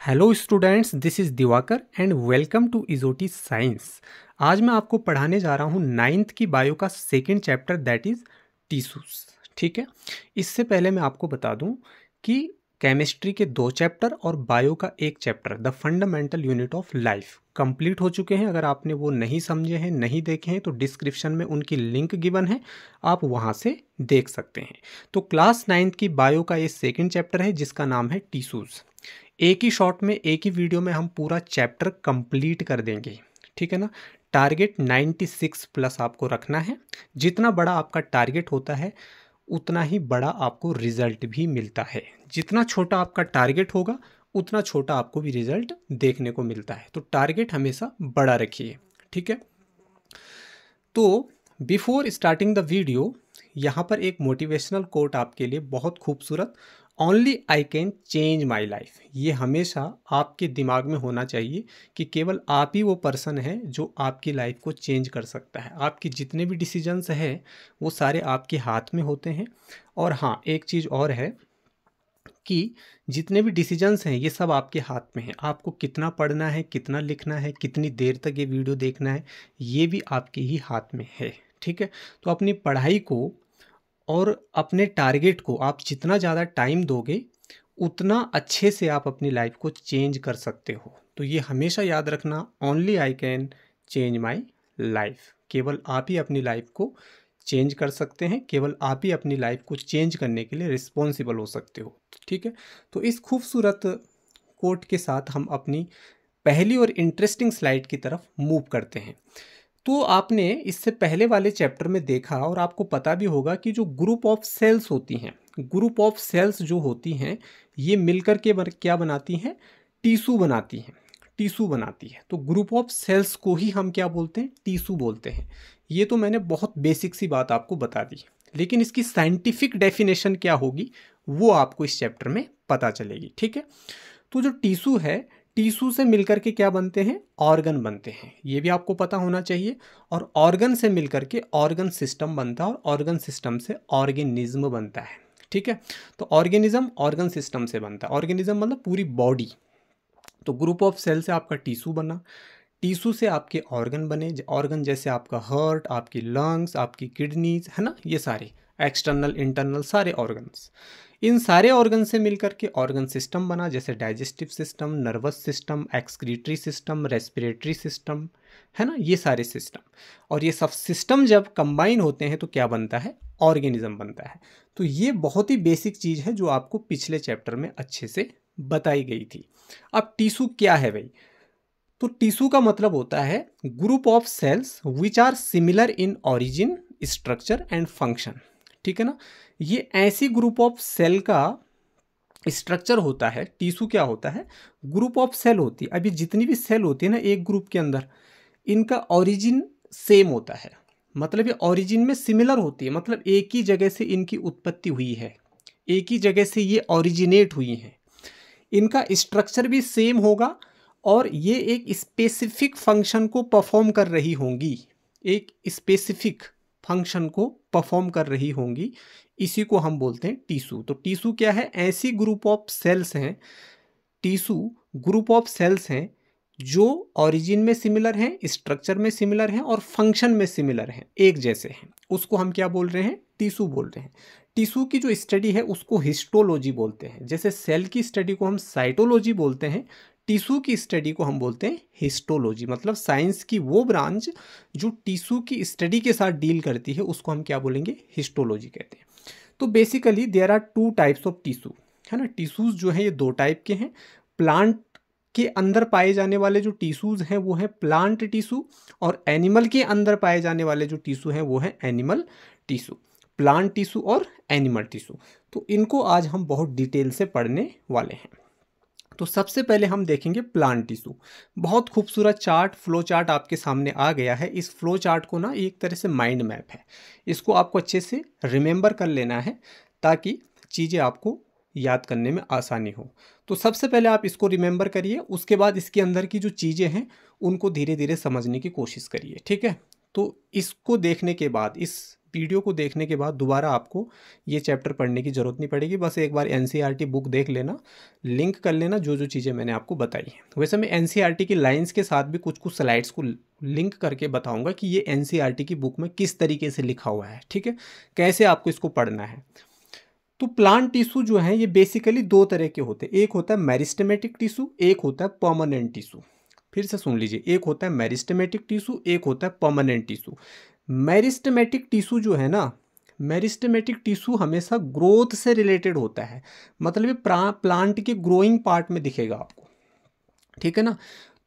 Hello students, this is Diwakar and welcome to इजोटी science. आज मैं आपको पढ़ाने जा रहा हूँ नाइन्थ की बायो का second chapter that is tissues. ठीक है, इससे पहले मैं आपको बता दूँ कि केमिस्ट्री के 2 चैप्टर और बायो का 1 chapter the fundamental unit of life complete हो चुके हैं। अगर आपने वो नहीं समझे हैं, नहीं देखे हैं, तो डिस्क्रिप्शन में उनकी लिंक गिवन है, आप वहाँ से देख सकते हैं। तो क्लास 9th की बायो का ये सेकंड चैप्टर है जिसका नाम है टिश्यूज। एक ही शॉट में, एक ही वीडियो में हम पूरा चैप्टर कंप्लीट कर देंगे। ठीक है ना। टारगेट 96 प्लस आपको रखना है। जितना बड़ा आपका टारगेट होता है उतना ही बड़ा आपको रिजल्ट भी मिलता है। जितना छोटा आपका टारगेट होगा उतना छोटा आपको भी रिजल्ट देखने को मिलता है। तो टारगेट हमेशा बड़ा रखिए। ठीक है। तो बिफोर स्टार्टिंग द वीडियो, यहाँ पर एक मोटिवेशनल कोट आपके लिए बहुत खूबसूरत, only I can change my life. ये हमेशा आपके दिमाग में होना चाहिए कि केवल आप ही वो पर्सन है जो आपकी लाइफ को चेंज कर सकता है। आपके जितने भी डिसीजंस हैं वो सारे आपके हाथ में होते हैं। और हाँ, एक चीज़ और है कि जितने भी डिसीजंस हैं ये सब आपके हाथ में हैं। आपको कितना पढ़ना है, कितना लिखना है, कितनी देर तक ये वीडियो देखना है, ये भी आपके ही हाथ में है। ठीक है। तो अपनी पढ़ाई को और अपने टारगेट को आप जितना ज़्यादा टाइम दोगे उतना अच्छे से आप अपनी लाइफ को चेंज कर सकते हो। तो ये हमेशा याद रखना, only I can change my life. केवल आप ही अपनी लाइफ को चेंज कर सकते हैं, केवल आप ही अपनी लाइफ को चेंज करने के लिए रिस्पॉन्सिबल हो सकते हो। ठीक है। तो इस खूबसूरत कोट के साथ हम अपनी पहली और इंटरेस्टिंग स्लाइड की तरफ मूव करते हैं। तो आपने इससे पहले वाले चैप्टर में देखा और आपको पता भी होगा कि जो ग्रुप ऑफ सेल्स होती हैं, ग्रुप ऑफ सेल्स जो होती हैं ये मिलकर के क्या बनाती हैं? टिश्यू बनाती हैं। टिश्यू बनाती है। तो ग्रुप ऑफ सेल्स को ही हम क्या बोलते हैं? टिश्यू बोलते हैं। ये तो मैंने बहुत बेसिक सी बात आपको बता दी, लेकिन इसकी साइंटिफिक डेफिनेशन क्या होगी वो आपको इस चैप्टर में पता चलेगी। ठीक है। तो जो टिश्यू है, टिश्यू से मिलकर के क्या बनते हैं? ऑर्गन बनते हैं। ये भी आपको पता होना चाहिए। और ऑर्गन से मिलकर के ऑर्गन सिस्टम बनता है और ऑर्गन सिस्टम से ऑर्गेनिज्म बनता है। ठीक है। तो ऑर्गेनिज्म ऑर्गन सिस्टम से बनता है। ऑर्गेनिज्म मतलब पूरी बॉडी। तो ग्रुप ऑफ सेल से आपका टिश्यू बना, टिश्यू से आपके ऑर्गन बने। ऑर्गन जैसे आपका हार्ट, आपकी लंग्स, आपकी किडनीज, है ना, ये सारे एक्सटर्नल इंटरनल सारे ऑर्गन्स। इन सारे ऑर्गन से मिलकर के ऑर्गन सिस्टम बना, जैसे digestive system, nervous system, excretory system, respiratory system, है ना, ये सारे सिस्टम। और ये सब सिस्टम जब कंबाइन होते हैं तो क्या बनता है? ऑर्गेनिज्म बनता है। तो ये बहुत ही बेसिक चीज़ है जो आपको पिछले चैप्टर में अच्छे से बताई गई थी। अब टिश्यू क्या है भाई? तो टिश्यू का मतलब होता है group of cells which are similar in origin, structure and function. ठीक है ना। ये ऐसी ग्रुप ऑफ सेल का स्ट्रक्चर होता है। टिश्यू क्या होता है? ग्रुप ऑफ सेल होती है। अभी जितनी भी सेल होती है ना एक ग्रुप के अंदर, इनका ओरिजिन सेम होता है। मतलब ये ओरिजिन में सिमिलर होती है, मतलब एक ही जगह से इनकी उत्पत्ति हुई है, एक ही जगह से ये ओरिजिनेट हुई हैं। इनका स्ट्रक्चर भी सेम होगा और ये एक स्पेसिफिक फंक्शन को परफॉर्म कर रही होंगी। एक स्पेसिफिक फंक्शन को परफॉर्म कर रही होंगी। इसी को हम बोलते हैं टिश्यू। तो टिश्यू क्या है? ऐसी ग्रुप ऑफ सेल्स हैं, टिश्यू ग्रुप ऑफ सेल्स हैं जो ओरिजिन में सिमिलर हैं, स्ट्रक्चर में सिमिलर हैं और फंक्शन में सिमिलर हैं, एक जैसे हैं। उसको हम क्या बोल रहे हैं? टिश्यू बोल रहे हैं। टिश्यू की जो स्टडी है उसको हिस्टोलॉजी बोलते हैं। जैसे सेल की स्टडी को हम साइटोलॉजी बोलते हैं, टिश्यू की स्टडी को हम बोलते हैं हिस्टोलॉजी। मतलब साइंस की वो ब्रांच जो टिश्यू की स्टडी के साथ डील करती है उसको हम क्या बोलेंगे? हिस्टोलॉजी कहते हैं। तो basically there are 2 types of tissue, है ना। टिश्यूज जो हैं ये 2 टाइप के हैं। प्लांट के अंदर पाए जाने वाले जो टिश्यूज हैं वो है प्लांट टिश्यू, और एनिमल के अंदर पाए जाने वाले जो टिश्यू हैं वो है एनिमल टिश्यू। प्लांट टिश्यू और एनिमल टिश्यू, तो इनको आज हम बहुत डिटेल से पढ़ने वाले हैं। तो सबसे पहले हम देखेंगे प्लांट टिश्यू। बहुत खूबसूरत चार्ट, फ्लो चार्ट आपके सामने आ गया है। इस फ्लो चार्ट को ना एक तरह से माइंड मैप है, इसको आपको अच्छे से रिमेंबर कर लेना है ताकि चीज़ें आपको याद करने में आसानी हो। तो सबसे पहले आप इसको रिमेंबर करिए, उसके बाद इसके अंदर की जो चीज़ें हैं उनको धीरे धीरे समझने की कोशिश करिए। ठीक है। तो इसको देखने के बाद, इस वीडियो को देखने के बाद दोबारा आपको ये चैप्टर पढ़ने की ज़रूरत नहीं पड़ेगी, बस एक बार एनसीईआरटी बुक देख लेना, लिंक कर लेना जो जो चीज़ें मैंने आपको बताई हैं। वैसे मैं एनसीईआरटी की लाइंस के साथ भी कुछ कुछ स्लाइड्स को लिंक करके बताऊंगा कि ये एनसीईआरटी की बुक में किस तरीके से लिखा हुआ है, ठीक है, कैसे आपको इसको पढ़ना है। तो प्लांट टिश्यू जो है ये बेसिकली दो तरह के होते हैं, एक होता है मेरिस्टेमेटिक टिश्यू, एक होता है परमानेंट टिश्यू। फिर से सुन लीजिए, एक होता है मेरिस्टेमेटिक टिश्यू, एक होता है परमानेंट टिश्यू। मेरिस्टेमेटिक टिश्यू जो है ना, मेरिस्टेमेटिक टिश्यू हमेशा ग्रोथ से रिलेटेड होता है, मतलब ये प्लांट के ग्रोइंग पार्ट में दिखेगा आपको, ठीक है ना।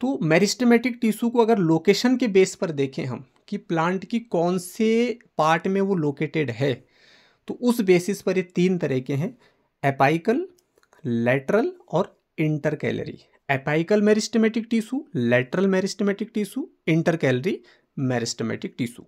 तो मेरिस्टेमेटिक टिश्यू को अगर लोकेशन के बेस पर देखें हम कि प्लांट की कौन से पार्ट में वो लोकेटेड है, तो उस बेसिस पर ये तीन तरह के हैं, एपाइकल, लेटरल और intercalary. Apical meristematic tissue, lateral meristematic tissue, intercalary meristematic tissue.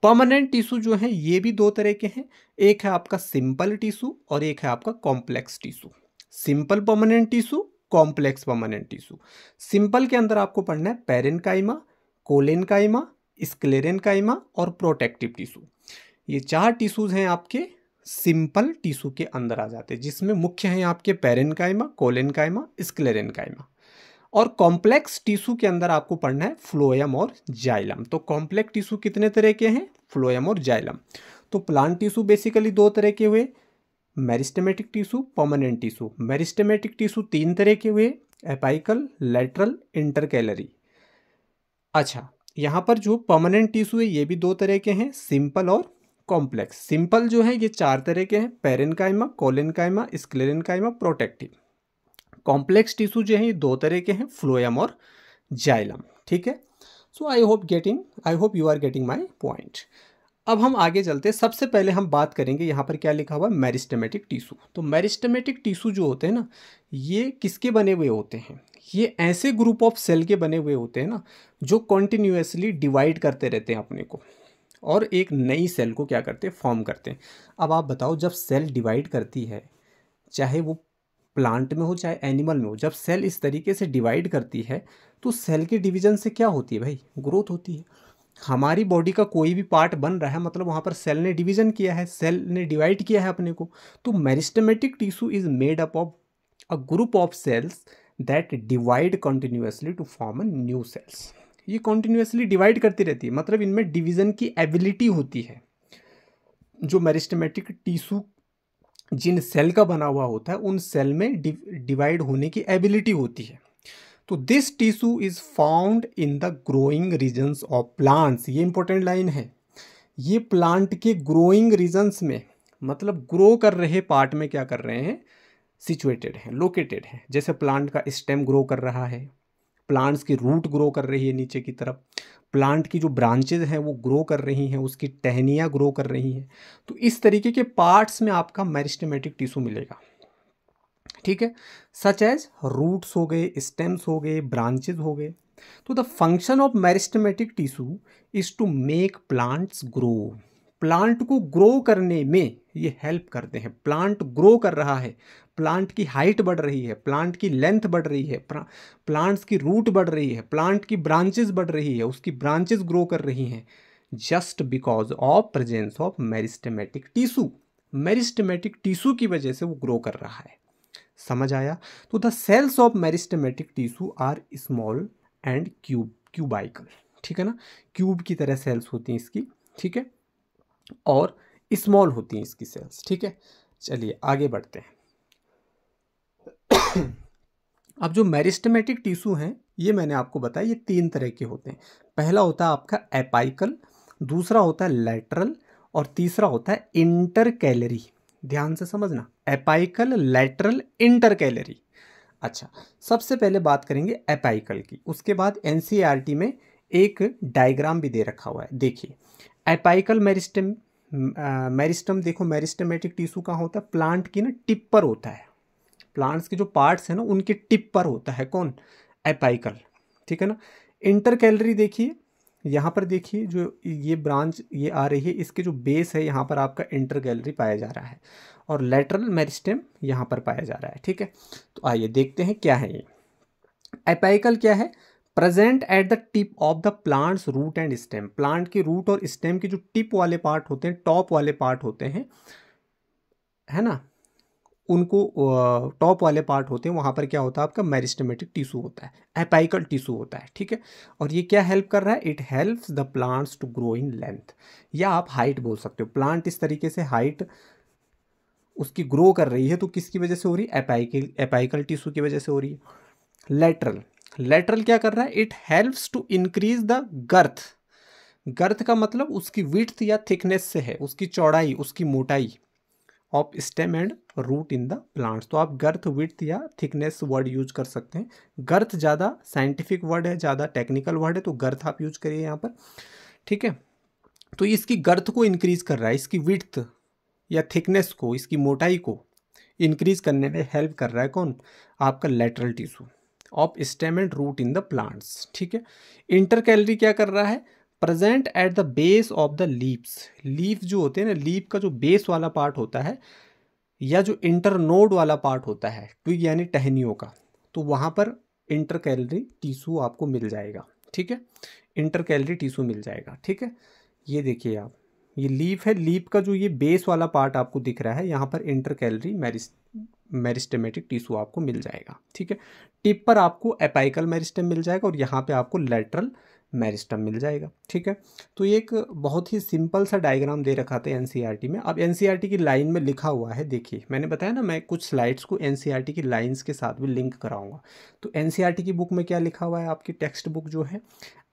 Permanent tissue जो है ये भी दो तरह के हैं, एक है आपका सिंपल टिश्यू और एक है आपका complex tissue. Simple permanent tissue, complex permanent tissue. Simple के अंदर आपको पढ़ना है पेरेन्काइमा, कोलेनकाइमा, स्क्लेरेनकाइमा और प्रोटेक्टिव टिश्यू। ये चार टिश्यूज हैं आपके सिंपल टिश्यू के अंदर आ जाते हैं, जिसमें मुख्य हैं आपके पेरेन्काइमा, कोलेनकाइमा, स्क्लेरेनकाइमा। और कॉम्प्लेक्स टिश्यू के अंदर आपको पढ़ना है फ्लोएम और जाइलम। तो कॉम्प्लेक्स टिश्यू कितने तरह के हैं, फ्लोएम और जाइलम। तो प्लांट टिश्यू बेसिकली दो तरह के हुए, meristematic tissue, permanent tissue. Meristematic tissue तीन तरह के हुए, एपाइकल, लेटरल, इंटरकैलरी। अच्छा, यहाँ पर जो परमानेंट टिश्यू है ये भी दो तरह के हैं, सिंपल और कॉम्प्लेक्स। सिंपल जो है ये चार तरह के हैं, parenchyma, collenchyma, sclerenchyma, protective. Complex tissue जो है ये दो तरह के हैं, फ्लोएम और जाइलम, ठीक है। So I hope you are getting my point. अब हम आगे चलते हैं। सबसे पहले हम बात करेंगे, यहाँ पर क्या लिखा हुआ है, मेरिस्टेमेटिक टिश्यू। तो मेरिस्टेमेटिक टिश्यू जो होते हैं ना, ये किसके बने हुए होते हैं, ये ऐसे ग्रुप ऑफ सेल के बने हुए होते हैं ना जो कॉन्टिन्यूसली डिवाइड करते रहते हैं अपने को, और एक नई सेल को क्या करते हैं, फॉर्म करते हैं। अब आप बताओ, जब सेल डिवाइड करती है, चाहे वो प्लांट में हो चाहे एनिमल में हो, जब सेल इस तरीके से डिवाइड करती है तो सेल के डिवीजन से क्या होती है भाई, ग्रोथ होती है। हमारी बॉडी का कोई भी पार्ट बन रहा है मतलब वहाँ पर सेल ने डिवीजन किया है, सेल ने डिवाइड किया है अपने को। तो meristematic tissue is made up of a group of cells that divide continuously to form a new cells. ये कंटिन्यूसली डिवाइड करती रहती है, मतलब इनमें डिवीजन की एबिलिटी होती है। जो मेरिस्टेमेटिक टिश्यू जिन सेल का बना हुआ होता है उन सेल में डिवाइड होने की एबिलिटी होती है। तो this tissue is found in the growing regions of plants. ये इंपॉर्टेंट लाइन है, ये प्लांट के ग्रोइंग रीजन्स में, मतलब ग्रो कर रहे पार्ट में क्या कर रहे हैं, सिचुएटेड हैं, लोकेटेड हैं। जैसे प्लांट का स्टेम ग्रो कर रहा है, प्लांट्स की रूट ग्रो कर रही है नीचे की तरफ, प्लांट की जो ब्रांचेज हैं वो ग्रो कर रही हैं, उसकी टहनियाँ ग्रो कर रही हैं। तो इस तरीके के पार्ट्स में आपका मेरिस्टेमेटिक टिश्यू मिलेगा, ठीक है। सच एज रूट्स हो गए, स्टेम्स हो गए, ब्रांचेज हो गए। तो the function of meristematic tissue is to make plants grow. Plant को ग्रो करने में ये हेल्प करते हैं। प्लांट ग्रो कर रहा है, प्लांट की हाइट बढ़ रही है, प्लांट की लेंथ बढ़ रही है, प्लांट्स की रूट बढ़ रही है, प्लांट की ब्रांचेस बढ़ रही है, उसकी ब्रांचेस ग्रो कर रही हैं, just because of presence of meristematic tissue. Meristematic tissue की वजह से वो ग्रो कर रहा है। समझ आया। तो the cells of meristematic tissue are small and cubical, ठीक है ना, क्यूब की तरह सेल्स होती हैं इसकी, ठीक है, और स्मॉल होती हैं इसकी सेल्स, ठीक है। चलिए आगे बढ़ते हैं। अब जो मेरिस्टेमेटिक टिश्यू हैं ये मैंने आपको बताया, ये तीन तरह के होते हैं। पहला होता है आपका एपाइकल, दूसरा होता है लेटरल और तीसरा होता है इंटरकैलरी। ध्यान से समझना, एपाइकल, लेटरल, इंटरकैलरी। अच्छा, सबसे पहले बात करेंगे एपाइकल की, उसके बाद एनसीईआरटी में एक डायग्राम भी दे रखा हुआ है। देखिए एपाइकल मेरिस्टम देखो, मेरिस्टेमेटिक टिश्यू कहाँ होता है, प्लांट की ना टिप पर होता है। प्लांट्स के जो पार्ट्स हैं ना उनके टिप पर होता है कौन, एपाइकल, ठीक है ना। इंटरकैलरी देखिए, यहाँ पर देखिए जो ये ब्रांच ये आ रही है, इसके जो बेस है यहाँ पर आपका इंटरकैलरी पाया जा रहा है, और लेटरल मेरिस्टेम यहाँ पर पाया जा रहा है, ठीक है। तो आइए देखते हैं क्या है ये। एपाइकल क्या है, present at the tip of the plants root and stem. Plant के रूट और स्टेम के जो टिप वाले पार्ट होते हैं, टॉप वाले पार्ट होते हैं, है ना, उनको टॉप वाले पार्ट होते हैं, वहाँ पर क्या होता है आपका मेरिस्टेमेटिक टिश्यू होता है, एपाइकल टिश्यू होता है, ठीक है। और ये क्या हेल्प कर रहा है, it helps the plants to grow in length, या आप हाइट बोल सकते हो। प्लांट इस तरीके से हाइट उसकी ग्रो कर रही है, तो किसकी वजह से हो रही है, एपाइकल टिश्यू की वजह से हो रही है। लेटरल, लेटरल क्या कर रहा है, it helps to increase the girth. Girth का मतलब उसकी विड्थ या थिकनेस से है, उसकी चौड़ाई, उसकी मोटाई of stem and root in the plants. तो आप गर्थ, विड्थ या थिकनेस वर्ड यूज कर सकते हैं। गर्थ ज़्यादा साइंटिफिक वर्ड है, ज़्यादा टेक्निकल वर्ड है, तो गर्थ आप यूज करिए यहाँ पर, ठीक है। तो इसकी गर्थ को इंक्रीज कर रहा है, इसकी विड्थ या थिकनेस को, इसकी मोटाई को इंक्रीज करने में हेल्प कर रहा है कौन, आपका lateral tissue of stem and root in the plants, ठीक है। इंटरकैलरी क्या कर रहा है, present at the base of the leaves. Leaf जो होते हैं ना, लीफ का जो बेस वाला पार्ट होता है या जो इंटरनोड वाला पार्ट होता है, ट्विग यानी टहनियों का, तो वहाँ पर इंटरकैलरी टिश्यू आपको मिल जाएगा, ठीक है। इंटरकैलरी टिश्यू मिल जाएगा, ठीक है। ये देखिए आप, ये लीफ है, लीफ का जो ये बेस वाला पार्ट आपको दिख रहा है, यहाँ पर इंटरकैलरी मेरिस्टेमेटिक टिश्यू आपको मिल जाएगा, ठीक है। टिप पर आपको एपाइकल मेरिस्टेम मिल जाएगा और यहाँ पे आपको लेटरल मेरिस्टेम मिल जाएगा, ठीक है। तो ये एक बहुत ही सिंपल सा डायग्राम दे रखा था एनसीईआरटी में। अब एनसीईआरटी की लाइन में लिखा हुआ है, देखिए मैंने बताया ना, मैं कुछ स्लाइड्स को एनसीईआरटी की लाइंस के साथ भी लिंक कराऊंगा। तो एनसीईआरटी की बुक में क्या लिखा हुआ है, आपकी टेक्स्ट बुक जो है,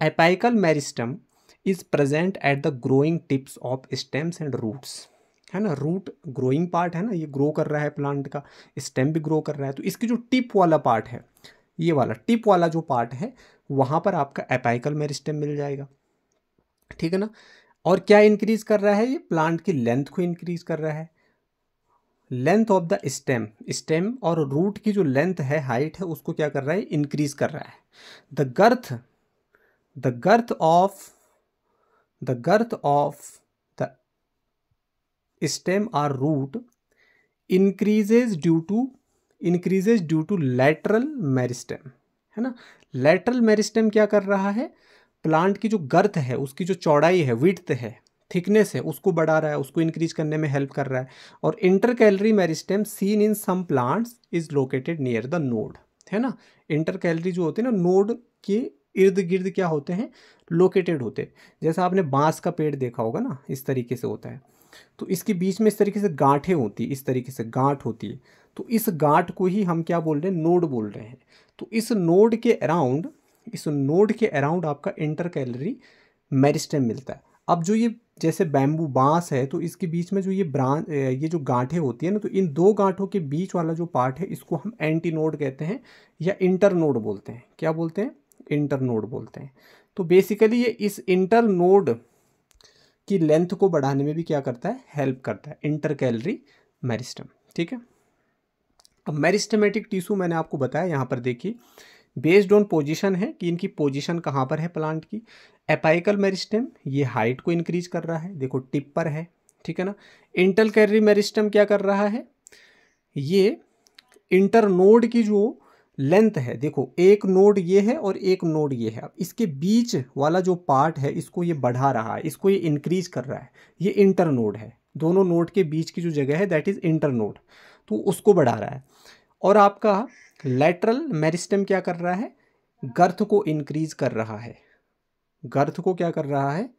apical meristem is present at the growing tips of stems and roots, है ना। रूट ग्रोइंग पार्ट है ना, ये ग्रो कर रहा है प्लांट का, स्टेम भी ग्रो कर रहा है, तो इसकी जो टिप वाला पार्ट है, ये वाला टिप वाला जो पार्ट है, वहाँ पर आपका एपाइकल मेरिस्टेम मिल जाएगा, ठीक है ना। और क्या इंक्रीज कर रहा है, ये प्लांट की लेंथ को इंक्रीज कर रहा है, length of the stem. Stem और रूट की जो लेंथ है, हाइट है, उसको क्या कर रहा है, इंक्रीज कर रहा है। The girth of the stem और root increases due to lateral meristem, है ना। लैटरल मेरिस्टेम क्या कर रहा है, प्लांट की जो गर्थ है, उसकी जो चौड़ाई है, विड्थ है, थिकनेस है, उसको बढ़ा रहा है, उसको इंक्रीज करने में हेल्प कर रहा है। और intercalary meristem seen in some plants is located near the node, है ना। इंटरकैलरी जो होते हैं ना, नोड के इर्द गिर्द क्या होते हैं, लोकेटेड होते हैं। जैसा आपने बांस का पेड़ देखा होगा ना, इस तरीके से होता है, तो इसके बीच में इस तरीके से गांठें होती है, इस तरीके से गांठ होती है, तो इस गांठ को ही हम क्या बोल रहे हैं, नोड बोल रहे हैं। तो इस नोड के अराउंड आपका इंटरकैलरी मेरिस्टेम मिलता है। अब जो ये जैसे बैम्बू बांस है, तो इसके बीच में जो ये जो गांठें होती है ना, तो इन दो गांठों के बीच वाला जो पार्ट है, इसको हम एंटीनोड कहते हैं या इंटरनोड बोलते हैं। क्या बोलते हैं, इंटरनोड बोलते हैं। तो बेसिकली ये इस इंटरनोड की लेंथ को बढ़ाने में भी क्या करता है, हेल्प करता है, इंटरकैलरी मेरिस्टेम, ठीक है। अब मेरिस्टेमेटिक टिश्यू मैंने आपको बताया, यहाँ पर देखिए बेस्ड ऑन पोजीशन है कि इनकी पोजीशन कहाँ पर है प्लांट की। एपाइकल मेरिस्टेम ये हाइट को इंक्रीज कर रहा है, देखो टिप पर है, ठीक है ना। इंटरकैलरी मेरिस्टेम क्या कर रहा है, ये इंटरनोड की जो लेंथ है, देखो एक नोड ये है और एक नोड ये है, अब इसके बीच वाला जो पार्ट है, इसको ये बढ़ा रहा है, इसको ये इंक्रीज कर रहा है, ये इंटरनोड है। दोनों नोड के बीच की जो जगह है, दैट इज इंटरनोड, तो उसको बढ़ा रहा है। और आपका लैटरल मेरिस्टेम क्या कर रहा है, गर्थ को इंक्रीज कर रहा है, गर्थ को क्या कर रहा है,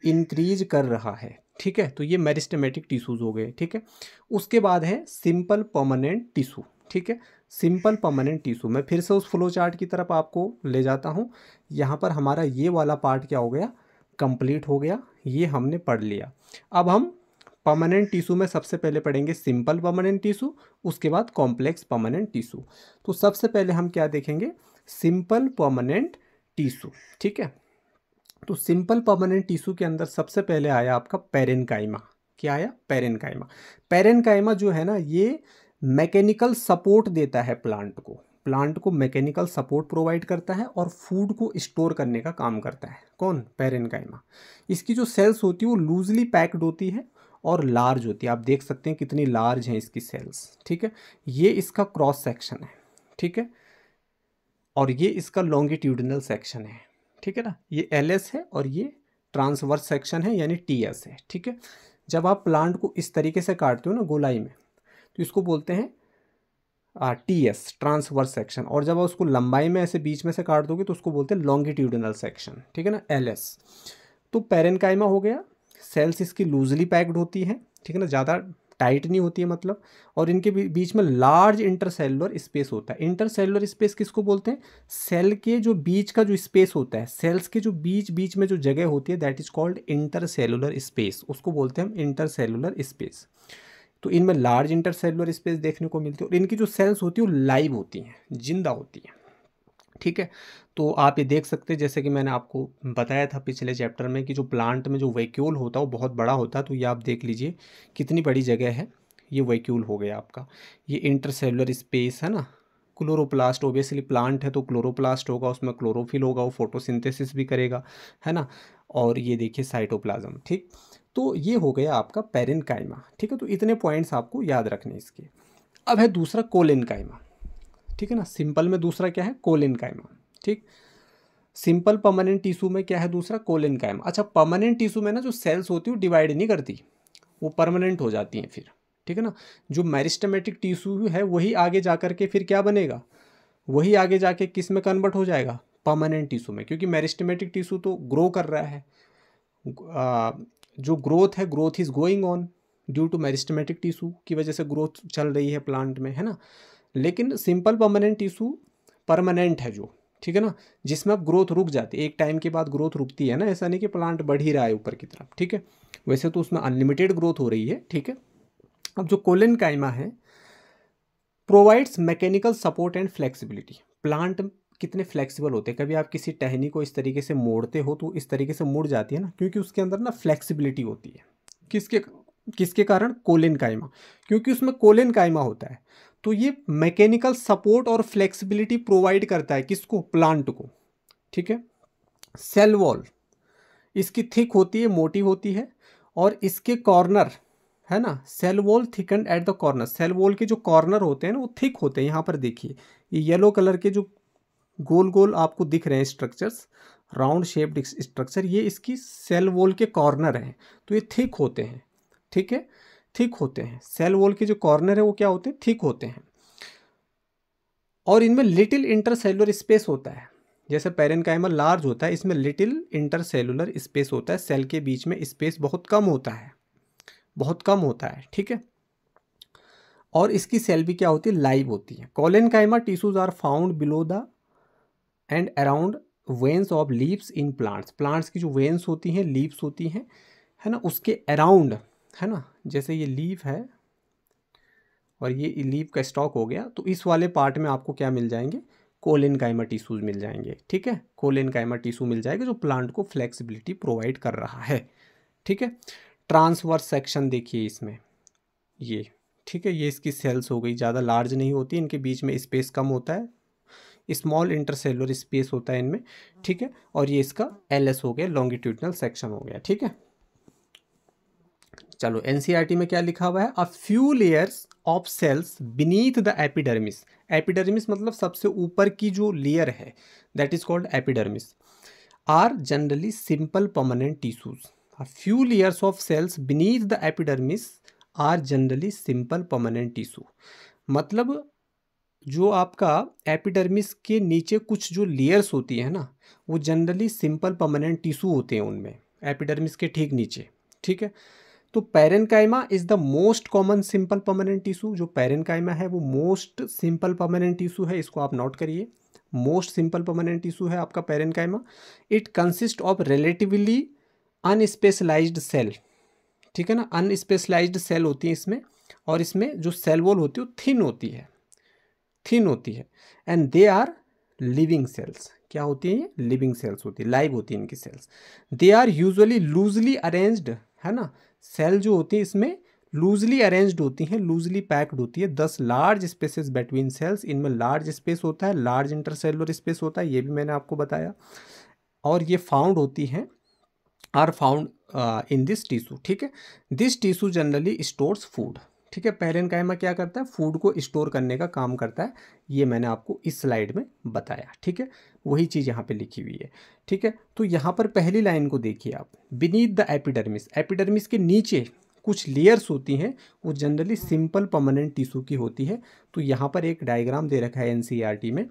इंक्रीज कर रहा है, ठीक है। तो ये मेरिस्टेमेटिक टिश्यूज हो गए, ठीक है। उसके बाद है सिंपल परमानेंट टिश्यू, ठीक है। सिंपल परमानेंट टिश्यू, मैं फिर से उस फ्लो चार्ट की तरफ आपको ले जाता हूँ। यहाँ पर हमारा ये वाला पार्ट क्या हो गया, कंप्लीट हो गया, ये हमने पढ़ लिया। अब हम परमानेंट टिश्यू में सबसे पहले पढ़ेंगे सिंपल परमानेंट टिश्यू, उसके बाद कॉम्प्लेक्स परमानेंट टिश्यू। तो सबसे पहले हम क्या देखेंगे, सिंपल परमानेंट टिश्यू, ठीक है। तो सिंपल परमानेंट टिश्यू के अंदर सबसे पहले आया आपका पेरेनकाइमा। क्या आया, पेरेनकाइमा। पेरेनकाइमा जो है ना, ये मैकेनिकल सपोर्ट देता है प्लांट को मैकेनिकल सपोर्ट प्रोवाइड करता है और फूड को स्टोर करने का काम करता है। कौन, पेरेनकाइमा। इसकी जो सेल्स होती है वो लूजली पैक्ड होती है और लार्ज होती है, आप देख सकते हैं कितनी लार्ज हैं इसकी सेल्स, ठीक है। ये इसका क्रॉस सेक्शन है, ठीक है। और ये इसका लॉन्गिट्यूडिनल सेक्शन है, ठीक है ना। ये LS है और ये ट्रांसवर्स सेक्शन है यानी TS है, ठीक है। जब आप प्लांट को इस तरीके से काटते हो ना गोलाई में, तो इसको बोलते हैं TS ट्रांसवर्स सेक्शन, और जब आप उसको लंबाई में ऐसे बीच में से काट दोगे तो उसको बोलते हैं लॉन्गिट्यूडिनल सेक्शन, ठीक है ना, LS। तो पेरेन्काइमा हो गया, सेल्स इसकी लूजली पैक्ड होती है, ठीक है ना, ज़्यादा टाइट नहीं होती है मतलब, और इनके बीच में लार्ज इंटरसेलुलर स्पेस होता है। इंटरसेलुलर स्पेस किसको बोलते हैं? सेल के जो बीच का जो स्पेस होता है, सेल्स के जो बीच बीच में जो जगह होती है, that is called intercellular space, उसको बोलते हैं हम इंटरसेलुलर स्पेस। तो इनमें लार्ज इंटरसेलुलर स्पेस देखने को मिलती है, और इनकी जो सेल्स होती है वो लाइव होती हैं, जिंदा होती हैं, ठीक है। तो आप ये देख सकते हैं, जैसे कि मैंने आपको बताया था पिछले चैप्टर में, कि जो प्लांट में जो वैक्यूल होता है वो बहुत बड़ा होता है। तो ये आप देख लीजिए कितनी बड़ी जगह है, ये वैक्यूल हो गया आपका, ये इंटरसेलुलर स्पेस है ना। क्लोरोप्लास्ट, ओबियसली प्लांट है तो क्लोरोप्लास्ट होगा, उसमें क्लोरोफिल होगा, वो फोटोसिंथेसिस भी करेगा, है ना। और ये देखिए साइटोप्लाज्म, ठीक। तो ये हो गया आपका पेरेन्काइमा, ठीक है। तो इतने पॉइंट्स आपको याद रखने इसके। अब है दूसरा कोलेनकाइमा, ठीक है ना। सिंपल में दूसरा क्या है? कोलेनकाइमा, ठीक। सिंपल परमानेंट टिश्यू में क्या है दूसरा? कोलेनकाइमा। अच्छा, परमानेंट टिश्यू में ना जो सेल्स होती है वो डिवाइड नहीं करती, वो परमानेंट हो जाती हैं फिर, ठीक है ना। जो मेरिस्टेमेटिक टिश्यू है वही आगे जा कर के फिर क्या बनेगा? वही आगे जाके किस में कन्वर्ट हो जाएगा? परमानेंट टिश्यू में, क्योंकि मेरिस्टेमेटिक टिश्यू तो ग्रो कर रहा है, जो ग्रोथ है, growth is going on due to meristematic tissue की वजह से ग्रोथ चल रही है प्लांट में, है ना। लेकिन सिंपल परमानेंट टिश्यू परमानेंट है जो, ठीक है ना, जिसमें अब ग्रोथ रुक जाती है, एक टाइम के बाद ग्रोथ रुकती है ना, ऐसा नहीं कि प्लांट बढ़ ही रहा है ऊपर की तरफ, ठीक है। वैसे तो उसमें अनलिमिटेड ग्रोथ हो रही है, ठीक है। अब जो कोलेनकाइमा है, provides mechanical support and flexibility. Plant कितने फ्लेक्सिबल होते हैं, कभी आप किसी टहनी को इस तरीके से मोड़ते हो तो इस तरीके से मुड़ जाती है ना, क्योंकि उसके अंदर ना फ्लेक्सिबिलिटी होती है। किसके किसके कारण? कोलेनकाइमा, क्योंकि उसमें कोलेनकाइमा होता है। तो ये मैकेनिकल सपोर्ट और फ्लेक्सिबिलिटी प्रोवाइड करता है किसको? प्लांट को, ठीक है। सेल वॉल इसकी थिक होती है, मोटी होती है, और इसके कॉर्नर है ना, cell wall thickened at the corner. Cell wall के जो कॉर्नर होते हैं ना वो थिक होते हैं। यहाँ पर देखिए ये येलो कलर के जो गोल गोल आपको दिख रहे हैं स्ट्रक्चर्स, राउंड शेप्ड स्ट्रक्चर, ये इसकी सेल वॉल के कॉर्नर हैं। तो ये थिक होते हैं, ठीक है, थिक होते हैं। सेल वॉल के जो कॉर्नर है वो क्या होते हैं? थिक होते हैं। और इनमें लिटिल इंटरसेलुलर स्पेस होता है, जैसे पेरेन्काइमा लार्ज होता है, इसमें लिटिल इंटरसेलुलर स्पेस होता है, सेल के बीच में स्पेस बहुत कम होता है, बहुत कम होता है, ठीक है। और इसकी सेल भी क्या होती है? लाइव होती है। Collenchyma tissues are found below the and around veins of leaves in plants. Plants की जो वेन्स होती हैं, लीव्स होती हैं, है ना, उसके अराउंड, है ना, जैसे ये लीव है और ये लीव का स्टॉक हो गया, तो इस वाले पार्ट में आपको क्या मिल जाएंगे? कोलेनकाइमा टिश्यूज मिल जाएंगे, ठीक है। कोलेनकाइमा टिश्यू मिल जाएगा जो प्लांट को फ्लेक्सिबिलिटी प्रोवाइड कर रहा है, ठीक है। ट्रांसवर्स सेक्शन देखिए इसमें, ये ठीक है, ये इसकी सेल्स हो गई, ज़्यादा लार्ज नहीं होती, इनके बीच में स्पेस कम होता है, स्मॉल इंटरसेलुलर स्पेस होता है इनमें, ठीक है। और ये इसका LS हो गया, लॉन्गिट्यूडिनल सेक्शन हो गया, ठीक है। चलो NCERT में क्या लिखा हुआ है? A few layers of cells beneath the epidermis. Epidermis मतलब सबसे ऊपर की जो लेयर है, that is called epidermis, are generally simple permanent tissues. A few layers of cells beneath the epidermis are generally simple permanent tissue. मतलब जो आपका epidermis के नीचे कुछ जो लेयर्स होती है ना, वो जनरली सिंपल परमानेंट टिश्यू होते हैं उनमें, एपिडर्मिस के ठीक नीचे, ठीक है। तो parenchyma is the most common simple permanent tissue. जो पेरेन्काइमा है वो मोस्ट सिंपल परमानेंट टिश्यू है, इसको आप नोट करिए, मोस्ट सिंपल परमानेंट टिश्यू है आपका parenchyma. It consist of relatively unspecialised cell, ठीक है ना, अनस्पेशलाइज्ड सेल होती है इसमें, और इसमें जो सेल वॉल होती है वो थिन होती है, थिन होती है। And they are living cells. क्या होती है? ये लिविंग सेल्स होती है, लाइव होती है इनकी cells. They are usually loosely arranged, है ना, सेल जो होती है इसमें लूजली अरेंज्ड होती हैं, लूजली पैक्ड होती है। 10 लार्ज स्पेसेस बिटवीन सेल्स, इनमें लार्ज स्पेस होता है, लार्ज इंटरसेलुलर स्पेस होता है, ये भी मैंने आपको बताया। और ये फाउंड होती हैं, are found in this tissue, ठीक है। This tissue generally stores food, ठीक है। पैरेनकाइमा क्या करता है, फूड को स्टोर करने का काम करता है। ये मैंने आपको इस स्लाइड में बताया, ठीक है। वही चीज़ यहाँ पे लिखी हुई है, ठीक है। तो यहाँ पर पहली लाइन को देखिए आप, बीनीथ द एपिडर्मिस, एपिडर्मिस के नीचे कुछ लेयर्स होती हैं, वो जनरली सिंपल परमानेंट टिश्यू की होती है। तो यहाँ पर एक डायग्राम दे रखा है एनसीईआरटी में,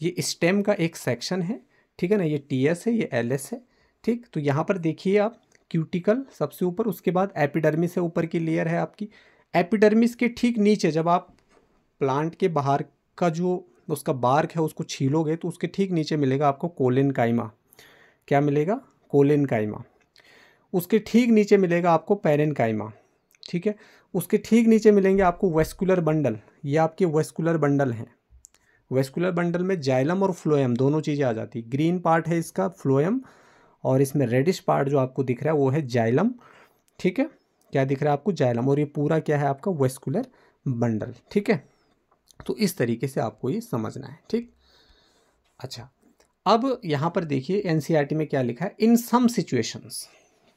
ये स्टेम का एक सेक्शन है, ठीक है ना, ये टीएस है, ये एलएस है, ठीक। तो यहाँ पर देखिए आप, क्यूटिकल सबसे ऊपर, उसके बाद एपिडर्मिस है, ऊपर की लेयर है आपकी। एपिडर्मिस के ठीक नीचे जब आप प्लांट के बाहर का जो उसका बार्क है उसको छीलोगे तो उसके ठीक नीचे मिलेगा आपको कोलेनकाइमा। क्या मिलेगा, कोलेनकाइमा। उसके ठीक नीचे मिलेगा आपको पैरेनकाइमा, ठीक है। उसके ठीक नीचे मिलेंगे आपको वेस्कुलर बंडल, ये आपके वेस्कुलर बंडल हैं। वेस्कुलर बंडल में जाइलम और फ्लोएम दोनों चीज़ें आ जाती। ग्रीन पार्ट है इसका फ्लोएम, और इसमें रेडिश पार्ट जो आपको दिख रहा है वो है जाइलम, ठीक है। क्या दिख रहा है आपको, जाइलम, और ये पूरा क्या है आपका वेस्कुलर बंडल, ठीक है। तो इस तरीके से आपको ये समझना है, ठीक। अच्छा, अब यहाँ पर देखिए एनसीईआरटी में क्या लिखा है, इन सम सिचुएशंस,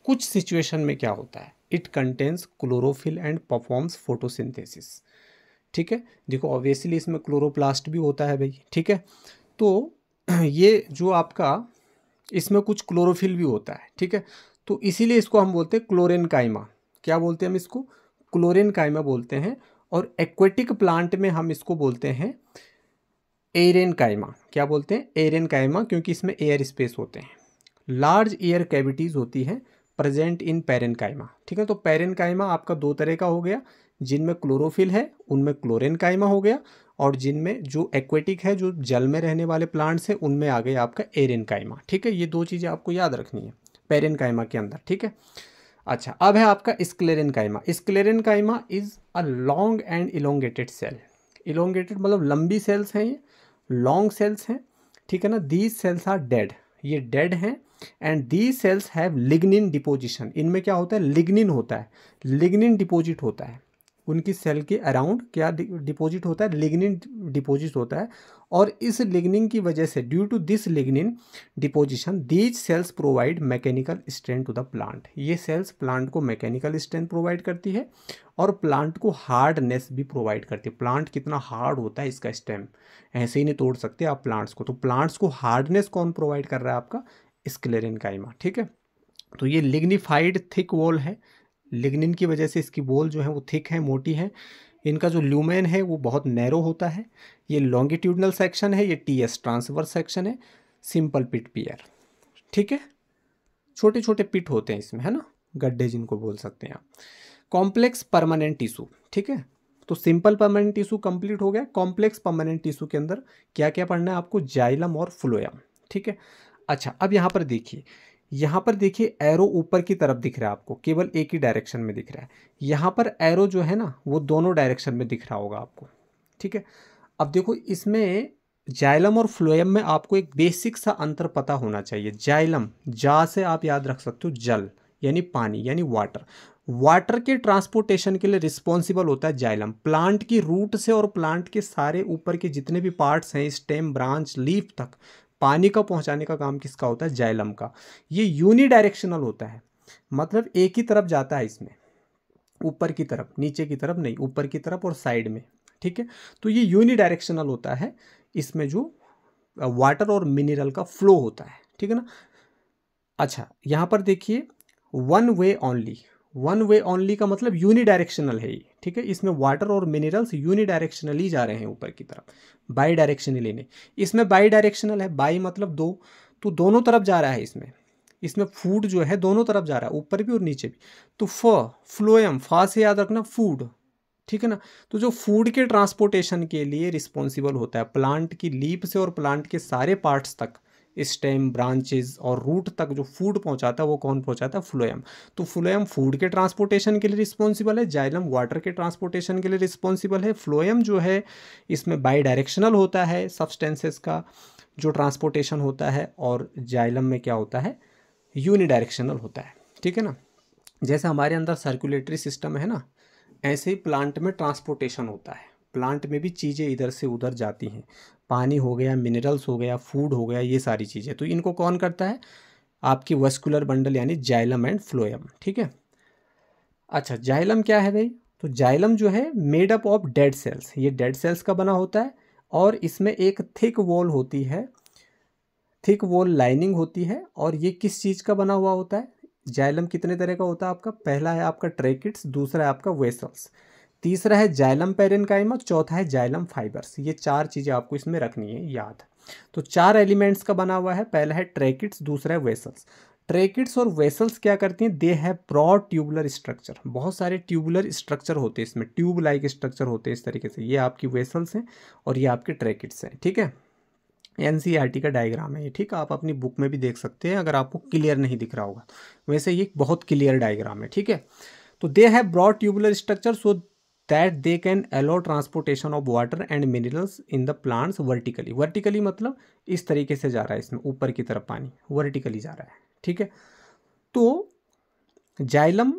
कुछ सिचुएशन में क्या होता है, it contains chlorophyll and performs photosynthesis, ठीक है। देखो ऑब्वियसली इसमें क्लोरोप्लास्ट भी होता है भाई, ठीक है। तो ये जो आपका इसमें कुछ क्लोरोफिल भी होता है, ठीक है। तो इसीलिए इसको हम बोलते हैं क्लोरेनकाइमा। क्या बोलते हैं हम इसको, क्लोरेनकाइमा बोलते हैं। और एक्वेटिक प्लांट में हम इसको बोलते हैं एरेनकाइमा। क्या बोलते हैं, एरेनकाइमा, क्योंकि इसमें एयर स्पेस होते हैं। लार्ज एयर कैविटीज़ होती हैं प्रेजेंट इन पैरेनकाइमा, ठीक है। तो पैरेनकाइमा आपका दो तरह का हो गया, जिनमें क्लोरोफिल है उनमें क्लोरेनकाइमा हो गया, और जिनमें जो एक्वेटिक है, जो जल में रहने वाले प्लांट्स हैं, उनमें आ गया आपका एरेनकाइमा, ठीक है। ये दो चीज़ें आपको याद रखनी है पैरेनकाइमा के अंदर, ठीक है। अच्छा, अब है आपका sclerenchyma. Sclerenchyma is a long and elongated cell. Elongated मतलब लंबी सेल्स हैं, ये लॉन्ग सेल्स हैं, ठीक है ना। दीज सेल्स आर डेड, ये डेड हैं, and these cells have lignin deposition. इनमें क्या होता है, लिग्निन होता है, लिग्निन डिपोजिट होता है उनकी सेल के अराउंड। क्या डिपोजिट होता है, लिग्निन डिपोजिट होता है। और इस लिग्निन की वजह से, due to this lignin deposition, these cells provide mechanical strength to the plant. ये सेल्स प्लांट को मैकेनिकल स्ट्रेंथ प्रोवाइड करती है और प्लांट को हार्डनेस भी प्रोवाइड करती है। प्लांट कितना हार्ड होता है, इसका स्टेम ऐसे ही नहीं तोड़ सकते आप प्लांट्स को। तो प्लांट्स को हार्डनेस कौन प्रोवाइड कर रहा है, आपका स्क्लेरेनकाइमा, ठीक है। तो ये लिग्निफाइड थिक वॉल है, लिग्निन की वजह से इसकी वॉल जो है वो थिक है, मोटी है। इनका जो ल्यूमेन है वो बहुत नैरो होता है। ये लॉन्गिट्यूडनल सेक्शन है, ये टीएस ट्रांसवर्स सेक्शन है, सिंपल पिट पियर, ठीक है। छोटे छोटे पिट होते हैं इसमें, है ना, गड्ढे जिनको बोल सकते हैं आप। कॉम्प्लेक्स परमानेंट टिश्यू, ठीक है। तो सिंपल परमानेंट टिश्यू कंप्लीट हो गया। कॉम्प्लेक्स परमानेंट टिश्यू के अंदर क्या क्या पढ़ना है आपको, जाइलम और फ्लोएम, ठीक है। अच्छा, अब यहाँ पर देखिए, यहाँ पर देखिए एरो ऊपर की तरफ दिख रहा है आपको, केवल एक ही डायरेक्शन में दिख रहा है। यहाँ पर एरो जो है ना वो दोनों डायरेक्शन में दिख रहा होगा आपको, ठीक है। अब देखो इसमें जाइलम और फ्लोएम में आपको एक बेसिक सा अंतर पता होना चाहिए। जाइलम, जा से आप याद रख सकते हो जल, यानी पानी, यानी वाटर। वाटर के ट्रांसपोर्टेशन के लिए रिस्पॉन्सिबल होता है जाइलम। प्लांट की रूट से और प्लांट के सारे ऊपर के जितने भी पार्ट्स हैं, स्टेम, ब्रांच, लीफ तक पानी का पहुंचाने का काम किसका होता है, जाइलम का। ये यूनी डायरेक्शनल होता है, मतलब एक ही तरफ जाता है इसमें, ऊपर की तरफ, नीचे की तरफ नहीं, ऊपर की तरफ और साइड में, ठीक है। तो ये यूनी डायरेक्शनल होता है, इसमें जो वाटर और मिनरल का फ्लो होता है, ठीक है ना। अच्छा, यहाँ पर देखिए one way only, one way only का मतलब यूनी डायरेक्शनल है ये, ठीक है। इसमें वाटर और मिनरल्स यूनी डायरेक्शनली जा रहे हैं ऊपर की तरफ, बाई डायरेक्शनली नहीं। इसमें बाई डायरेक्शनल है, बाई मतलब दो, तो दोनों तरफ जा रहा है इसमें। इसमें फूड जो है दोनों तरफ जा रहा है, ऊपर भी और नीचे भी। तो फ्लोएम, फा से याद रखना फूड, ठीक है ना। तो जो फूड के ट्रांसपोर्टेशन के लिए रिस्पॉन्सिबल होता है, प्लांट की लीफ से और प्लांट के सारे पार्ट्स तक, स्टेम, ब्रांचेस और रूट तक जो फूड पहुंचाता है वो कौन पहुंचाता है, फ्लोएम। तो फ्लोएम फूड के ट्रांसपोर्टेशन के लिए रिस्पॉन्सिबल है, जाइलम वाटर के ट्रांसपोर्टेशन के लिए रिस्पॉन्सिबल है। फ्लोएम जो है इसमें बाई डायरेक्शनल होता है, सब्सटेंसेस का जो ट्रांसपोर्टेशन होता है, और जाइलम में क्या होता है, यूनी डायरेक्शनल होता है, ठीक है ना। जैसे हमारे अंदर सर्कुलेटरी सिस्टम है ना, ऐसे ही प्लांट में ट्रांसपोर्टेशन होता है। प्लांट में भी चीज़ें इधर से उधर जाती हैं, पानी हो गया, मिनरल्स हो गया, फूड हो गया, ये सारी चीज़ें। तो इनको कौन करता है, आपकी वेस्कुलर बंडल यानी जाइलम एंड फ्लोएम, ठीक है। अच्छा, जाइलम क्या है भाई, तो जाइलम जो है made up of dead cells, ये डेड सेल्स का बना होता है और इसमें एक थिक वॉल होती है, थिक वॉल लाइनिंग होती है। और ये किस चीज़ का बना हुआ होता है? जाइलम कितने तरह का होता है आपका? पहला है आपका ट्रैकिड्स, दूसरा है आपका वेसल्स, तीसरा है जाइलम पेरेन्काइमा, चौथा है जाइलम फाइबर्स। ये चार चीज़ें आपको इसमें रखनी है याद। तो चार एलिमेंट्स का बना हुआ है, पहला है ट्रैकिड्स, दूसरा है वेसल्स। ट्रैकिड्स और वेसल्स क्या करती हैं? They have broad tubular structure, बहुत सारे ट्यूबुलर स्ट्रक्चर होते हैं इसमें, ट्यूब लाइक स्ट्रक्चर होते हैं इस तरीके से। ये आपकी वेसल्स हैं और ये आपके ट्रैकिड्स हैं, ठीक है। एनसीईआरटी का डायग्राम है ये, ठीक है, आप अपनी बुक में भी देख सकते हैं अगर आपको क्लियर नहीं दिख रहा होगा। वैसे ये बहुत क्लियर डायग्राम है, ठीक है। तो they have broad tubular structure so that they can allow transportation of water and minerals in the plants vertically. Vertically मतलब इस तरीके से जा रहा है, इसमें ऊपर की तरफ पानी वर्टिकली जा रहा है, ठीक है। तो जाइलम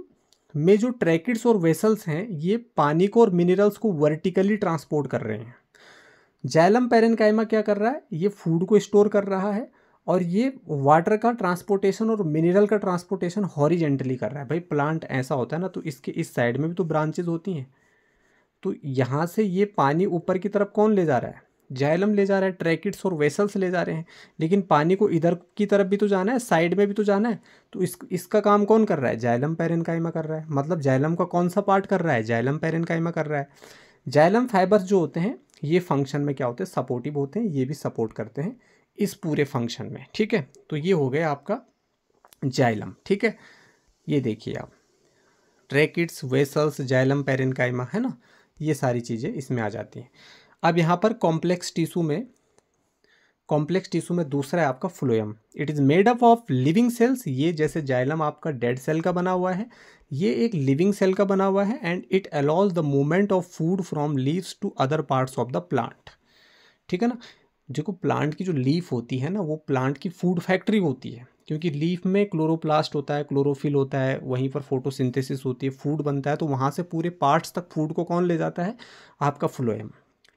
में जो ट्रैकिड्स और वेसल्स हैं ये पानी को और मिनरल्स को वर्टिकली ट्रांसपोर्ट कर रहे हैं। जाइलम पेरेन्काइमा क्या कर रहा है? ये फूड को स्टोर कर रहा है और ये वाटर का ट्रांसपोर्टेशन और मिनरल का ट्रांसपोर्टेशन हॉरिजेंटली कर रहा है। भाई प्लांट ऐसा होता है ना, तो इसके इस साइड में भी तो ब्रांचेज होती हैं, तो यहाँ से ये पानी ऊपर की तरफ कौन ले जा रहा है? जाइलम ले जा रहा है, ट्रैकिड्स और वेसल्स ले जा रहे हैं। लेकिन पानी को इधर की तरफ भी तो जाना है, साइड में भी तो जाना है, तो इसका काम कौन कर रहा है? जाइलम पेरेन्काइमा कर रहा है। मतलब जाइलम का कौन सा पार्ट कर रहा है? जाइलम पेरेन्काइमा कर रहा है। जाइलम फाइबर्स जो होते हैं ये फंक्शन में क्या होते हैं? सपोर्टिव होते हैं, ये भी सपोर्ट करते हैं इस पूरे फंक्शन में, ठीक है। तो ये हो गया आपका जाइलम, ठीक है। ये देखिए आप, ट्रैकिड्स, वेसल्स, जाइलम पेरेन्काइमा, है ना, ये सारी चीज़ें इसमें आ जाती हैं। अब यहाँ पर कॉम्प्लेक्स टिश्यू में दूसरा है आपका phloem. It is made up of living cells. ये जैसे जाइलम आपका डेड सेल का बना हुआ है, ये एक लिविंग सेल का बना हुआ है। And it allows the movement of food from leaves to other parts of the plant, ठीक है ना। जो प्लांट की जो लीफ होती है ना, वो प्लांट की फूड फैक्ट्री होती है, क्योंकि लीफ में क्लोरोप्लास्ट होता है, क्लोरोफिल होता है, वहीं पर फोटोसिंथेसिस होती है, फूड बनता है। तो वहाँ से पूरे पार्ट्स तक फूड को कौन ले जाता है? आपका फ्लोएम,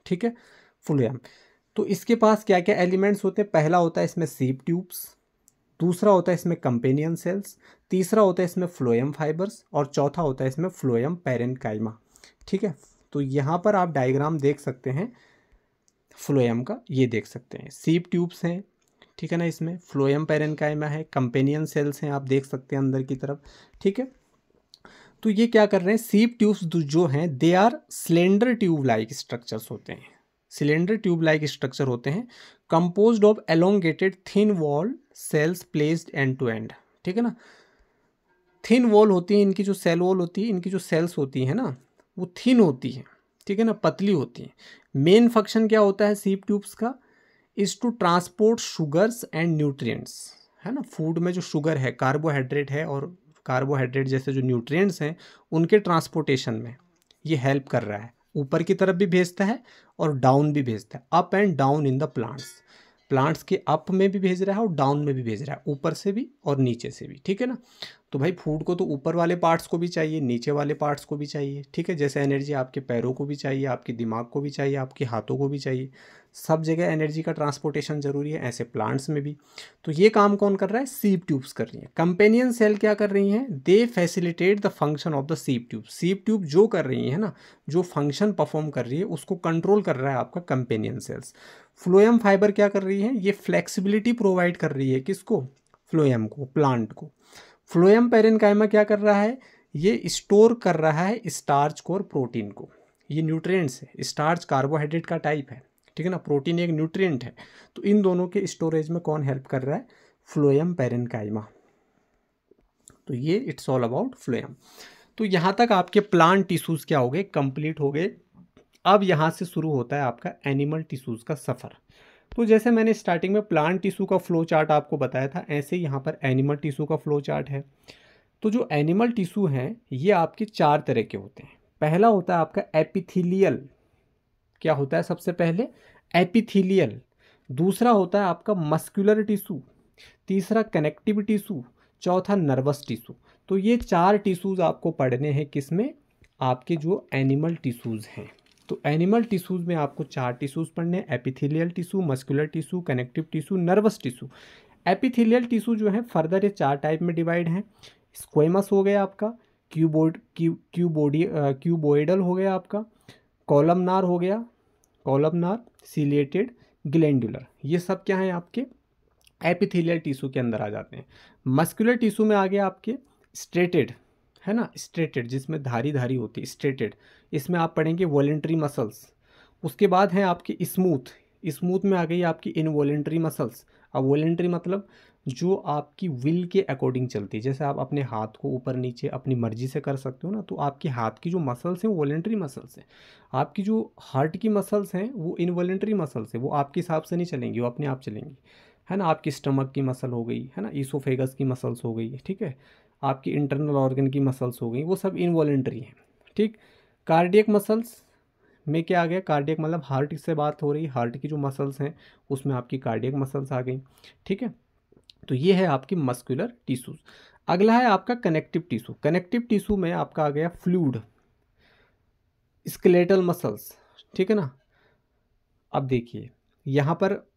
ठीक है, फ्लोएम। तो इसके पास क्या क्या एलिमेंट्स होते हैं? पहला होता है इसमें सीप ट्यूब्स, दूसरा होता है इसमें कंपेनियन सेल्स, तीसरा होता है इसमें फ्लोएम फाइबर्स और चौथा होता है इसमें फ्लोएम पेरेन्काइमा, ठीक है। तो यहाँ पर आप डायग्राम देख सकते हैं फ्लोएम का, ये देख सकते हैं सीप ट्यूब्स हैं, ठीक है ना, इसमें फ्लोएम पेरेन्काइमा है, कंपेनियन सेल्स हैं, आप देख सकते हैं अंदर की तरफ, ठीक है। तो ये क्या कर रहे हैं? सीप ट्यूब्स जो हैं they are cylinder tube like structures होते हैं, सिलेंडर ट्यूब लाइक स्ट्रक्चर होते हैं, composed of elongated thin wall cells placed end to end, ठीक है ना। थिन वॉल होती है इनकी, जो सेल वॉल होती है, इनकी जो सेल्स होती है ना, वो थिन होती है, ठीक है ना, पतली होती है। मेन फंक्शन क्या होता है सीप ट्यूब्स का? Is to transport sugars and nutrients, है ना। फूड में जो शुगर है, कार्बोहाइड्रेट है, और कार्बोहाइड्रेट जैसे जो न्यूट्रिएंट्स हैं उनके ट्रांसपोर्टेशन में ये हेल्प कर रहा है। ऊपर की तरफ भी भेजता है और डाउन भी भेजता है, up and down in the plants के अप में भी भेज रहा है और डाउन में भी भेज रहा है, ऊपर से भी और नीचे से भी, ठीक है ना। तो भाई फूड को तो ऊपर वाले पार्ट्स को भी चाहिए, नीचे वाले पार्ट्स को भी चाहिए, ठीक है। जैसे एनर्जी आपके पैरों को भी चाहिए, आपके दिमाग को भी चाहिए, आपके हाथों को भी चाहिए, सब जगह एनर्जी का ट्रांसपोर्टेशन जरूरी है, ऐसे प्लांट्स में भी। तो ये काम कौन कर रहा है? सीप ट्यूब्स कर रही हैं। कंपेनियन सेल क्या कर रही हैं? They facilitate the function of the sieve tube. Sieve tube जो कर रही है ना, जो फंक्शन परफॉर्म कर रही है, उसको कंट्रोल कर रहा है आपका कंपेनियन सेल्स। फ्लोएम फाइबर क्या कर रही है? ये फ्लेक्सिबिलिटी प्रोवाइड कर रही है, किसको? फ्लोएम को, प्लांट को। फ्लोएम पेरेन्काइमा क्या कर रहा है? ये स्टोर कर रहा है स्टार्च को और प्रोटीन को। ये न्यूट्रिएंट्स है, स्टार्च कार्बोहाइड्रेट का टाइप है, ठीक है ना, प्रोटीन एक न्यूट्रिएंट है। तो इन दोनों के स्टोरेज में कौन हेल्प कर रहा है? Phloem parenchyma. तो ये इट्स ऑल अबाउट फ्लोएम। तो यहाँ तक आपके प्लांट टिश्यूज क्या हो गए? कंप्लीट हो गए। अब यहाँ से शुरू होता है आपका एनिमल टिश्यूज का सफ़र। तो जैसे मैंने स्टार्टिंग में प्लांट टिश्यू का फ्लो चार्ट आपको बताया था, ऐसे यहाँ पर एनिमल टिश्यू का फ्लो चार्ट है। तो जो एनिमल टिश्यू हैं ये आपके चार तरह के होते हैं। पहला होता है आपका एपिथेलियल। क्या होता है सबसे पहले? एपिथेलियल। दूसरा होता है आपका मस्कुलर टिश्यू, तीसरा कनेक्टिव टिश्यू, चौथा नर्वस टिश्यू। तो ये चार टिश्यूज आपको पढ़ने हैं, किसमें? आपके जो एनिमल टिश्यूज हैं। तो एनिमल टिश्यूज में आपको चार टिश्यूज पढ़ने हैं, epithelial tissue, muscular tissue, connective tissue, nervous tissue. Epithelial tissue जो है फर्दर ये चार टाइप में डिवाइड हैं। स्क्वेमस हो गया आपका, क्यूबोइडल हो गया आपका, कॉलमनार हो गया, कॉलमनार, सिलिएटेड, ग्लैंडुलर, ये सब क्या है आपके एपिथेलियल टिश्यू के अंदर आ जाते हैं। मस्कुलर टिश्यू में आ गया आपके स्ट्रेटेड, है ना, स्ट्रेटेड जिसमें धारी धारी होती है, स्ट्रेटेड, इसमें आप पढ़ेंगे वॉलेंट्री मसल्स। उसके बाद है आपकी स्मूथ, स्मूथ में आ गई आपकी इनवॉलेंट्री मसल्स। अब वॉलेंट्री मतलब जो आपकी विल के अकॉर्डिंग चलती है, जैसे आप अपने हाथ को ऊपर नीचे अपनी मर्जी से कर सकते हो ना, तो आपके हाथ की जो मसल्स हैं वो वॉलेंट्री मसल्स हैं। आपकी जो हार्ट की मसल्स हैं वो इनवॉलेंट्री मसल्स हैं, वो आपके हिसाब से नहीं चलेंगी, वो अपने आप चलेंगी, है ना। आपकी स्टमक की मसल हो गई, है ना, ईसोफेगस की मसल्स हो गई, ठीक है, आपकी इंटरनल ऑर्गन की मसल्स हो गई, वो सब इनवॉलेंट्री हैं, ठीक। कार्डियक मसल्स में क्या आ गया, कार्डियक मतलब हार्ट से बात हो रही, हार्ट की जो मसल्स हैं उसमें आपकी कार्डियक मसल्स आ गई, ठीक है। तो ये है आपकी मस्कुलर टिश्यूज। अगला है आपका कनेक्टिव टिश्यू। कनेक्टिव टिश्यू में आपका आ गया फ्लूइड, स्केलेटल मसल्स, ठीक है ना। अब देखिए यहाँ पर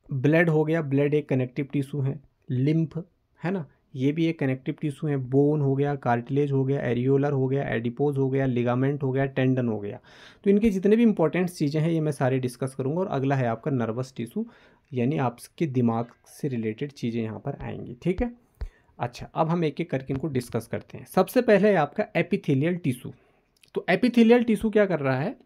ब्लड हो गया, ब्लड एक कनेक्टिव टिश्यू है, लिम्फ, है ना, ये भी एक कनेक्टिव टिश्यू है, बोन हो गया, कार्टिलेज हो गया, एरियोलर हो गया, एडिपोज हो गया, लिगामेंट हो गया, टेंडन हो गया। तो इनके जितने भी इंपॉर्टेंट चीज़ें हैं ये मैं सारे डिस्कस करूंगा। और अगला है आपका नर्वस टिश्यू, यानी आपके दिमाग से रिलेटेड चीज़ें यहाँ पर आएंगी, ठीक है। अच्छा, अब हम एक एक करके इनको डिस्कस करते हैं। सबसे पहले है आपका एपिथेलियल टिश्यू। तो एपिथेलियल टिश्यू क्या कर रहा है,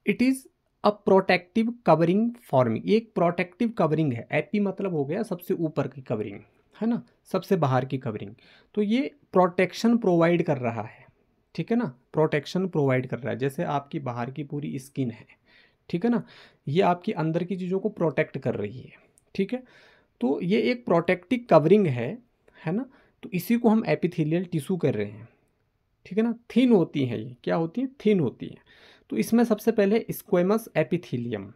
it is a protective covering forming. ये एक प्रोटेक्टिव कवरिंग है, एपी मतलब हो गया सबसे ऊपर की कवरिंग, है ना, सबसे बाहर की कवरिंग। तो ये प्रोटेक्शन प्रोवाइड कर रहा है, ठीक है ना, प्रोटेक्शन प्रोवाइड कर रहा है। जैसे आपकी बाहर की पूरी स्किन है, ठीक है ना, ये आपकी अंदर की चीज़ों को प्रोटेक्ट कर रही है, ठीक है। तो ये एक प्रोटेक्टिव कवरिंग है ना। तो इसी को हम एपिथेलियल टिश्यू कर रहे हैं, ठीक है ना। थिन होती हैं, ये क्या होती है, थिन होती है। तो इसमें सबसे पहले स्क्वेमस एपिथेलियम,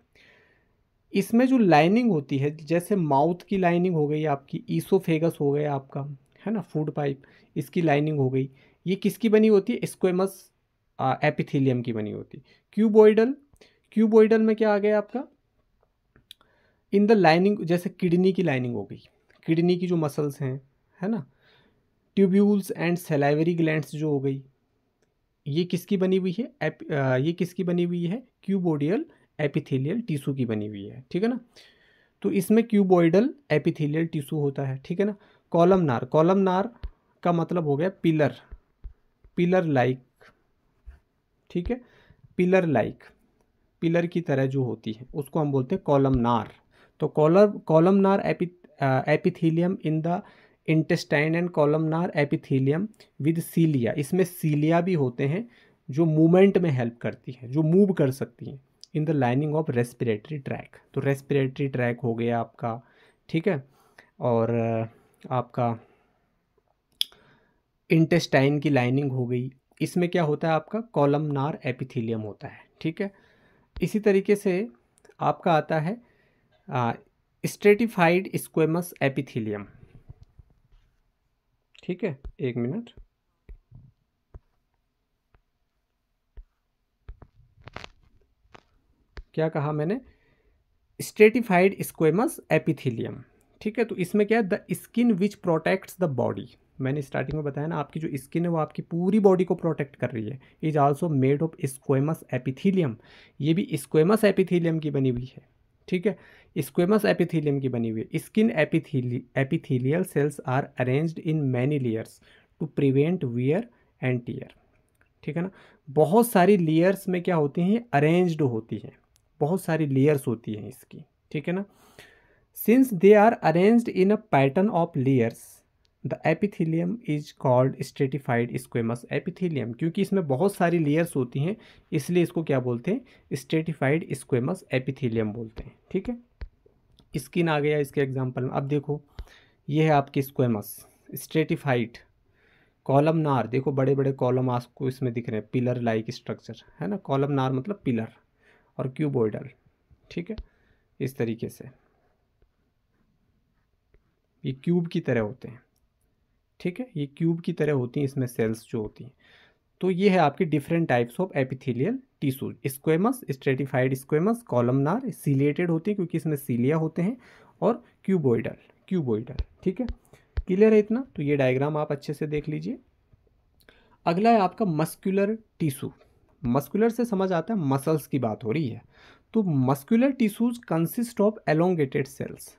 इसमें जो लाइनिंग होती है, जैसे माउथ की लाइनिंग हो गई आपकी, ईसोफेगस हो गया आपका, है ना, फूड पाइप, इसकी लाइनिंग हो गई, ये किसकी बनी होती है, स्क्वेमस एपिथेलियम की बनी होती है। क्यूबोइडल, क्यूबोइडल में क्या आ गया आपका, इन द लाइनिंग, जैसे किडनी की लाइनिंग हो गई, किडनी की जो मसल्स हैं, है ना, ट्यूब्यूल्स एंड सलाइवरी ग्लैंड्स जो हो गई, ये किसकी बनी हुई है, ये किसकी बनी हुई है, क्यूबोडियल एपिथेलियल टिश्यू की बनी हुई है, ठीक है ना। तो इसमें क्यूबोइडल एपिथेलियल टिश्यू होता है, ठीक है ना। कॉलमनार, कॉलमनार का मतलब हो गया पिलर, पिलर लाइक, ठीक है, पिलर लाइक, पिलर की तरह जो होती है उसको हम बोलते हैं कॉलमनार। तो columnar epithelium in the intestine and columnar epithelium with cilia, इसमें सीलिया भी होते हैं जो मूवमेंट में हेल्प करती हैं, जो मूव कर सकती हैं। In the lining of respiratory tract, तो रेस्पिरेटरी ट्रैक हो गया आपका, ठीक है। और आपका इंटेस्टाइन की लाइनिंग हो गई, इसमें क्या होता है आपका कॉलमनार एपिथेलियम होता है, ठीक है। इसी तरीके से आपका आता है स्ट्रेटिफाइड स्क्वेमस एपिथेलियम, ठीक है, एक मिनट, क्या कहा मैंने, स्ट्रेटिफाइड स्क्वेमस एपिथेलियम, ठीक है। तो इसमें क्या है, the skin which protects the body, मैंने स्टार्टिंग में बताया ना, आपकी जो स्किन है वो आपकी पूरी बॉडी को प्रोटेक्ट कर रही है, is also made of squamous epithelium, ये भी स्क्वेमस एपिथेलियम की बनी हुई है, ठीक है, स्क्वेमस एपिथेलियम की बनी हुई है। Skin epithelial cells are arranged in many layers to prevent wear and tear, ठीक है ना। बहुत सारी लेयर्स में क्या होती हैं, अरेंज्ड होती हैं, बहुत सारी लेयर्स होती हैं इसकी, ठीक है ना। Since they are arranged in a pattern of layers the epithelium is called stratified squamous epithelium, क्योंकि इसमें बहुत सारी लेयर्स होती हैं इसलिए इसको क्या बोलते हैं, स्ट्रेटिफाइड स्क्वेमस एपिथेलियम बोलते हैं, ठीक है। स्किन आ गया इसके एग्जांपल में। अब देखो ये है आपकी स्क्वेमस, स्ट्रेटिफाइड, कॉलमनार, देखो बड़े बड़े कॉलम आपको इसमें दिख रहे हैं, पिलर लाइक स्ट्रक्चर, है ना, कॉलमनार मतलब पिलर, और क्यूबोइडल, ठीक है, इस तरीके से ये क्यूब की तरह होते हैं, ठीक है, ये क्यूब की तरह होती हैं इसमें सेल्स जो होती हैं। तो ये है आपके different types of epithelial tissue, squamous, stratified squamous, columnar, ciliated होती है क्योंकि इसमें सीलिया होते हैं, और क्यूबोइडल, क्यूबोइडल, ठीक है। क्लियर है इतना, तो ये डायग्राम आप अच्छे से देख लीजिए। अगला है आपका मस्कुलर टिश्यू। मस्कुलर से समझ आता है मसल्स की बात हो रही है। तो muscular tissues consist of elongated cells.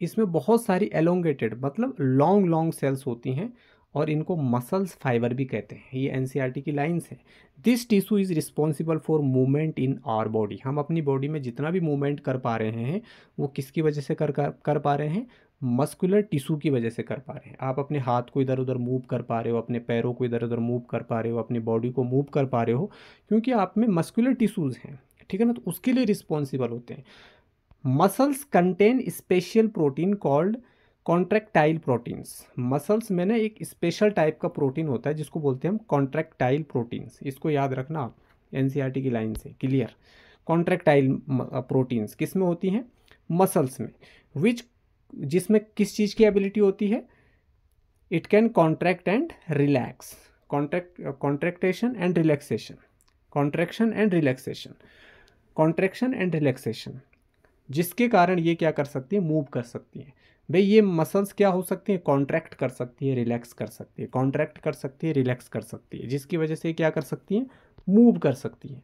इसमें बहुत सारी एलोंगेटेड मतलब लॉन्ग लॉन्ग सेल्स होती हैं और इनको मसल्स फाइबर भी कहते हैं। ये एनसीईआरटी की लाइंस है। This tissue is responsible for movement in our body. हम अपनी बॉडी में जितना भी मूवमेंट कर पा रहे हैं वो किसकी वजह से कर पा रहे हैं? मस्कुलर टिश्यू की वजह से कर पा रहे हैं। आप अपने हाथ को इधर उधर मूव कर पा रहे हो, अपने पैरों को इधर उधर मूव कर पा रहे हो, अपनी बॉडी को मूव कर पा रहे हो क्योंकि आप में मस्कुलर टिश्यूज़ हैं, ठीक है ना। तो उसके लिए रिस्पॉन्सिबल होते हैं। Muscles contain special protein called contractile proteins. Muscles में ना एक स्पेशल टाइप का प्रोटीन होता है जिसको बोलते हैं हम कॉन्ट्रैक्टाइल प्रोटीन्स। इसको याद रखना आप एनसीईआरटी की लाइन से, क्लियर। कॉन्ट्रैक्टाइल प्रोटीन्स किस में होती हैं? मसल्स में। जिसमें किस चीज़ की एबिलिटी होती है? It can contract and relax. Contractation and relaxation, contraction and relaxation, contraction and relaxation, जिसके कारण ये क्या कर सकती है? मूव कर सकती है। भाई ये मसल्स क्या हो सकती हैं? कॉन्ट्रैक्ट कर सकती है, रिलैक्स कर सकती है, कॉन्ट्रैक्ट कर सकती है, रिलैक्स कर सकती है, जिसकी वजह से क्या कर सकती है? मूव कर सकती है,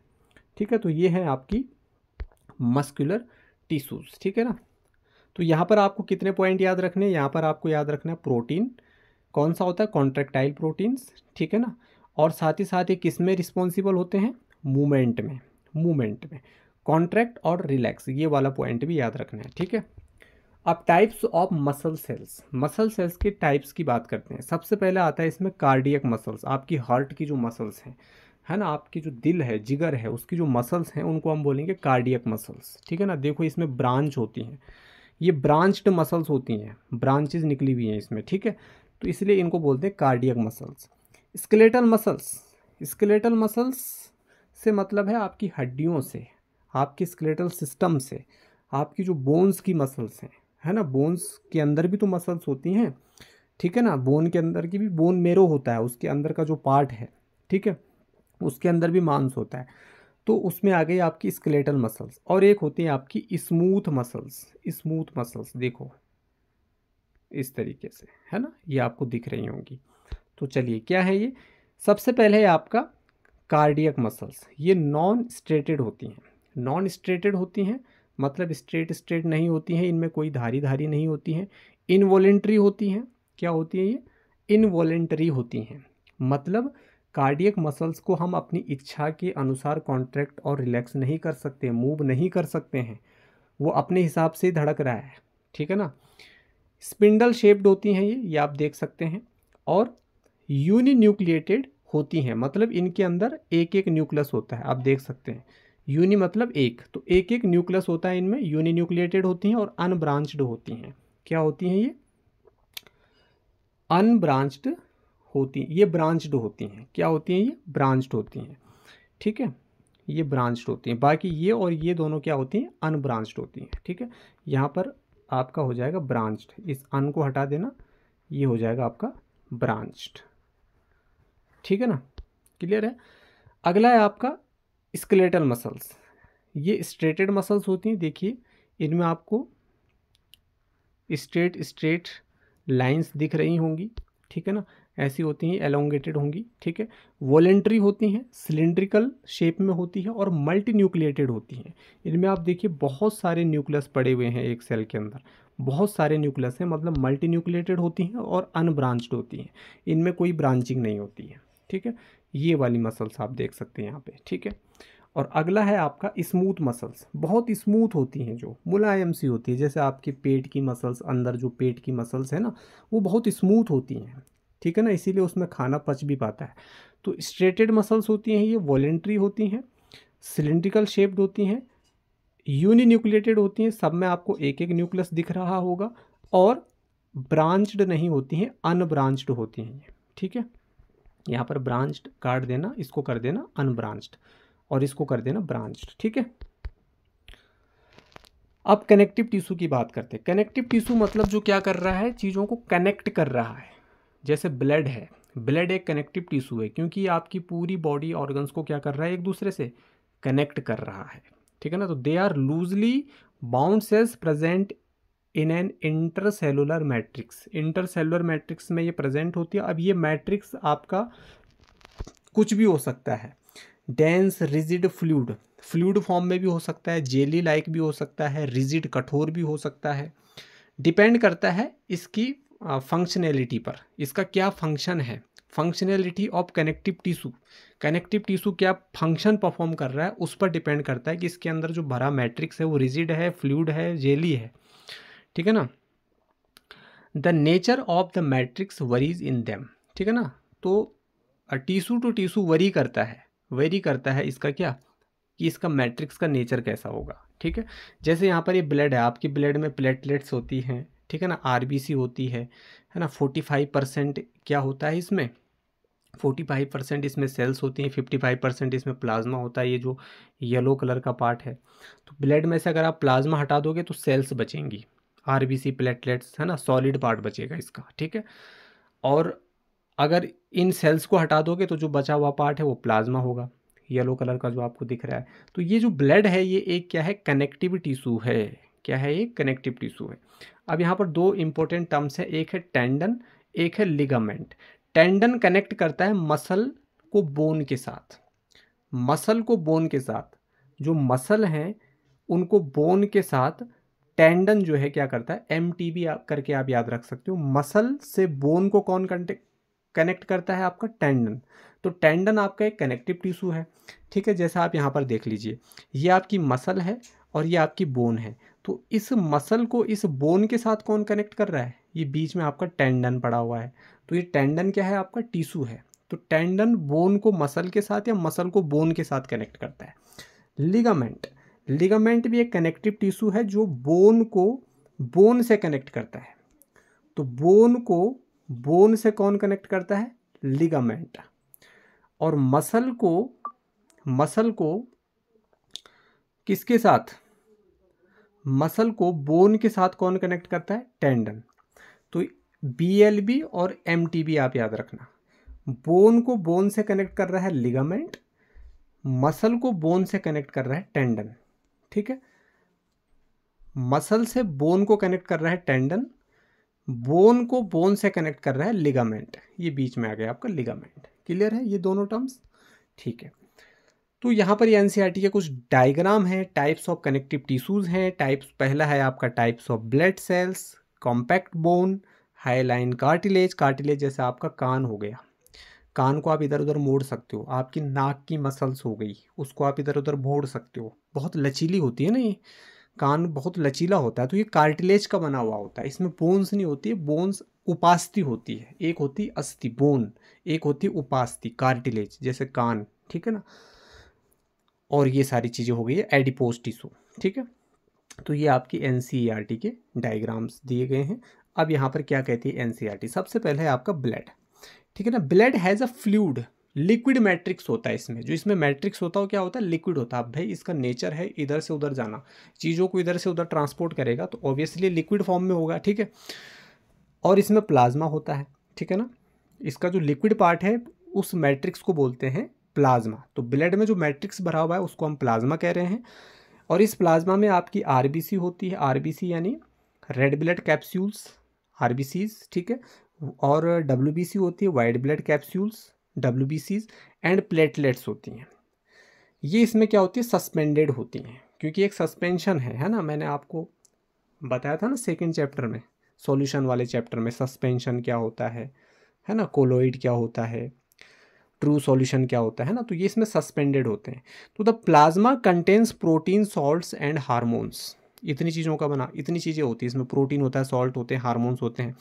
ठीक है। तो ये है आपकी मस्कुलर टिश्यूज, ठीक है ना। तो यहाँ पर आपको कितने पॉइंट याद रखने हैं? यहाँ पर आपको याद रखना है प्रोटीन कौन सा होता है? कॉन्ट्रैक्टाइल प्रोटीन्स, ठीक है ना। और साथ ही साथ ये किस में रिस्पॉन्सिबल होते हैं? मूवमेंट में। मूवमेंट में कॉन्ट्रैक्ट और रिलैक्स, ये वाला पॉइंट भी याद रखना है, ठीक है। अब types of muscle cells. Muscle cells के टाइप्स की बात करते हैं। सबसे पहले आता है इसमें कार्डियक मसल्स। आपकी हार्ट की जो मसल्स हैं, है ना, आपकी जो दिल है, जिगर है, उसकी जो मसल्स हैं उनको हम बोलेंगे कार्डियक मसल्स, ठीक है ना। देखो इसमें ब्रांच होती हैं, ये ब्रांच्ड मसल्स होती हैं, ब्रांचेज निकली हुई हैं इसमें, ठीक है। तो इसलिए इनको बोलते हैं cardiac muscles. Skeletal muscles. Skeletal muscles से मतलब है आपकी हड्डियों से, आपके स्केलेटल सिस्टम से, आपकी जो बोन्स की मसल्स हैं, है ना। बोन्स के अंदर भी तो मसल्स होती हैं, ठीक है ना। बोन के अंदर की भी, बोन मेरो होता है, उसके अंदर का जो पार्ट है, ठीक है, उसके अंदर भी मांस होता है। तो उसमें आ गई आपकी स्केलेटल मसल्स। और एक होती है आपकी स्मूथ मसल्स। स्मूथ मसल्स देखो इस तरीके से, है ना, ये आपको दिख रही होंगी। तो चलिए क्या है ये? सबसे पहले है आपका कार्डियक मसल्स। ये नॉन स्ट्रेटेड होती हैं। नॉन स्ट्रेटेड होती हैं मतलब स्ट्रेट नहीं होती हैं, इनमें कोई धारी नहीं होती हैं। इनवॉलेंट्री होती हैं। क्या होती है ये? इनवॉलेंटरी होती हैं। मतलब कार्डियक मसल्स को हम अपनी इच्छा के अनुसार कॉन्ट्रैक्ट और रिलैक्स नहीं कर सकते, मूव नहीं कर सकते हैं, वो अपने हिसाब से धड़क रहा है, ठीक है ना। स्पिंडल शेप्ड होती हैं ये आप देख सकते हैं। और यूनिन्यूक्लिएटेड होती हैं, मतलब इनके अंदर एक एक न्यूक्लियस होता है, आप देख सकते हैं। यूनि मतलब एक, तो एक एक न्यूक्लियस होता है इनमें। यूनिन्यूक्लिएटेड होती हैं और अनब्रांच्ड होती हैं। क्या होती हैं ये? अनब्रांच्ड होती हैं। ये ब्रांच्ड होती हैं। क्या होती हैं ये? ब्रांच्ड होती हैं, ठीक है। ये ब्रांच्ड होती हैं। बाकी ये और ये दोनों क्या होती हैं? अनब्रांच्ड होती हैं, ठीक है। यहाँ पर आपका हो जाएगा ब्रांच्ड, इस अन को हटा देना, ये हो जाएगा आपका ब्रांच्ड, ठीक है ना, क्लियर है। अगला है आपका स्केलेटल मसल्स। ये स्ट्रेटेड मसल्स होती हैं। देखिए इनमें आपको स्ट्रेट लाइंस दिख रही होंगी, ठीक है ना, ऐसी होती हैं, एलोंगेटेड होंगी, ठीक है। वॉलेंट्री होती हैं, सिलिंड्रिकल शेप में होती है और मल्टी न्यूक्लिएटेड होती हैं। इनमें आप देखिए बहुत सारे न्यूक्लियस पड़े हुए हैं एक सेल के अंदर, बहुत सारे न्यूक्लियस हैं, मतलब मल्टी न्यूक्लिएटेड होती हैं और अनब्रांच्ड होती हैं, इनमें कोई ब्रांचिंग नहीं होती है, ठीक है। ये वाली मसल्स आप देख सकते हैं यहाँ पे, ठीक है। और अगला है आपका स्मूथ मसल्स। बहुत स्मूथ होती हैं, जो मुलायम सी होती है, जैसे आपके पेट की मसल्स, अंदर जो पेट की मसल्स है ना, वो बहुत स्मूथ होती हैं, ठीक है ना, इसीलिए उसमें खाना पच भी पाता है। तो स्ट्रेटेड मसल्स होती हैं, ये वॉलेंट्री होती हैं, सिलिंड्रिकल शेप्ड होती हैं, यूनिन्यूक्लिएटेड होती हैं, सब में आपको एक एक न्यूक्लियस दिख रहा होगा, और ब्रांच्ड नहीं होती हैं, अनब्रांच्ड होती हैं ये, ठीक है। यहाँ पर ब्रांच्ड काट देना, इसको कर देना अनब्रांच्ड, और इसको कर देना ब्रांच्ड, ठीक है। अब कनेक्टिव टिश्यू की बात करते हैं। कनेक्टिव टिश्यू मतलब जो क्या कर रहा है? चीज़ों को कनेक्ट कर रहा है। जैसे ब्लड है, ब्लड एक कनेक्टिव टिश्यू है, क्योंकि आपकी पूरी बॉडी ऑर्गन्स को क्या कर रहा है? एक दूसरे से कनेक्ट कर रहा है, ठीक है ना। तो they are loosely bound cells present in an intercellular matrix. Intercellular matrix में ये प्रेजेंट होती है। अब ये मैट्रिक्स आपका कुछ भी हो सकता है। Dense rigid fluid, fluid form में भी हो सकता है, जेली लाइक भी हो सकता है, रिजिड कठोर भी हो सकता है। डिपेंड करता है इसकी फंक्शनैलिटी पर, इसका क्या फंक्शन है। Functionality of connective tissue, connective tissue क्या फंक्शन परफॉर्म कर रहा है उस पर डिपेंड करता है कि इसके अंदर जो भरा मैट्रिक्स है वो रिजिड है, फ्लूइड है, जेली है, ठीक है ना। The nature of the matrix worries in them, ठीक है ना। तो टिश्यू टू टिश्यू वेरी करता है इसका क्या, कि इसका मैट्रिक्स का नेचर कैसा होगा, ठीक है। जैसे यहाँ पर ये ब्लड है, आपकी ब्लड में प्लेटलेट्स होती हैं, ठीक है ना, आरबीसी होती है ना। 45% क्या होता है इसमें, 45% इसमें सेल्स होती हैं, 55% इसमें प्लाज्मा होता है, ये जो येलो कलर का पार्ट है। तो ब्लड में से अगर आप प्लाज्मा हटा दोगे तो सेल्स बचेंगी, आरबीसी, प्लेटलेट्स, है ना, सॉलिड पार्ट बचेगा इसका, ठीक है। और अगर इन सेल्स को हटा दोगे तो जो बचा हुआ पार्ट है वो प्लाज्मा होगा, येलो कलर का जो आपको दिख रहा है। तो ये जो ब्लड है ये एक क्या है, कनेक्टिव टिश्यू है। क्या है, ये कनेक्टिव टिश्यू है। अब यहाँ पर दो इंपॉर्टेंट टर्म्स है, एक है टेंडन, एक है लिगामेंट। टेंडन कनेक्ट करता है मसल को बोन के साथ, मसल को बोन के साथ, जो मसल हैं उनको बोन के साथ टेंडन जो है क्या करता है, एमटीबी करके आप याद रख सकते हो। मसल से बोन को कौन कनेक्ट करता है, आपका टेंडन। तो टेंडन आपका एक कनेक्टिव टिश्यू है, ठीक है। जैसा आप यहाँ पर देख लीजिए, ये आपकी मसल है और ये आपकी बोन है। तो इस मसल को इस बोन के साथ कौन कनेक्ट कर रहा है, ये बीच में आपका टेंडन पड़ा हुआ है। तो ये टेंडन क्या है, आपका टिश्यू है। तो टेंडन बोन को मसल के साथ या मसल को बोन के साथ कनेक्ट करता है। लिगामेंट, लिगामेंट भी एक कनेक्टिव टिश्यू है जो बोन को बोन से कनेक्ट करता है। तो बोन को बोन से कौन कनेक्ट करता है, लिगामेंट। और मसल को किसके साथ, मसल को बोन के साथ कौन कनेक्ट करता है, टेंडन। तो बीएलबी और एमटीबी आप याद रखना, बोन को बोन से कनेक्ट कर रहा है लिगामेंट, मसल को बोन से कनेक्ट कर रहा है टेंडन, ठीक है। मसल से बोन को कनेक्ट कर रहा है टेंडन, बोन को बोन से कनेक्ट कर रहा है लिगामेंट। ये बीच में आ गया आपका लिगामेंट। क्लियर है ये दोनों टर्म्स, ठीक है। तो यहाँ पर ये एनसीईआरटी के कुछ डायग्राम हैं, टाइप्स ऑफ कनेक्टिव टिश्यूज हैं। टाइप्स, पहला है आपका types of blood cells, compact bone, highline cartilage. Cartilage जैसे आपका कान हो गया, कान को आप इधर उधर मोड़ सकते हो। आपकी नाक की मसल्स हो गई, उसको आप इधर उधर मोड़ सकते हो, बहुत लचीली होती है ना ये, कान बहुत लचीला होता है। तो ये कार्टिलेज का बना हुआ होता है, इसमें बोन्स नहीं होती है, बोन्स उपास्थि होती है। एक होती अस्थि बोन, एक होती उपास्थि कार्टिलेज, जैसे कान, ठीक है ना। और ये सारी चीज़ें हो गई है एडिपोज टिश्यू, ठीक है। तो ये आपकी एनसीईआरटी के डायग्राम्स दिए गए हैं। अब यहाँ पर क्या कहती है एनसीईआरटी, सबसे पहले है आपका ब्लड, ठीक है ना। Blood has a fluid, liquid matrix होता है इसमें। जो इसमें मैट्रिक्स होता है वो क्या होता है, लिक्विड होता है। अब भाई इसका नेचर है इधर से उधर जाना, चीज़ों को इधर से उधर ट्रांसपोर्ट करेगा, तो ऑब्वियसली लिक्विड फॉर्म में होगा, ठीक है। और इसमें प्लाज्मा होता है, ठीक है ना। इसका जो लिक्विड पार्ट है उस मैट्रिक्स को बोलते हैं प्लाज्मा। तो ब्लड में जो मैट्रिक्स भरा हुआ है उसको हम प्लाज्मा कह रहे हैं। और इस प्लाज्मा में आपकी आरबीसी होती है, आरबीसी यानी रेड ब्लड कैप्सूल्स, आरबीसीज, ठीक है। और डब्ल्यूबीसी होती है, वाइट ब्लड कैप्सूल्स, डब्ल्यूबीसीज, एंड प्लेटलेट्स होती हैं। ये इसमें क्या होती है, सस्पेंडेड होती हैं, क्योंकि एक सस्पेंशन है ना। मैंने आपको बताया था ना सेकंड चैप्टर में, सॉल्यूशन वाले चैप्टर में, सस्पेंशन क्या होता है ना, कोलोइड क्या होता है, ट्रू सॉल्यूशन क्या होता है ना। तो ये इसमें सस्पेंडेड होते हैं। तो the plasma contains protein, salts and hormones. इतनी चीज़ों का बना, इतनी चीज़ें होती है इसमें, प्रोटीन होता है, सॉल्ट होते हैं, हार्मोन्स होते हैं।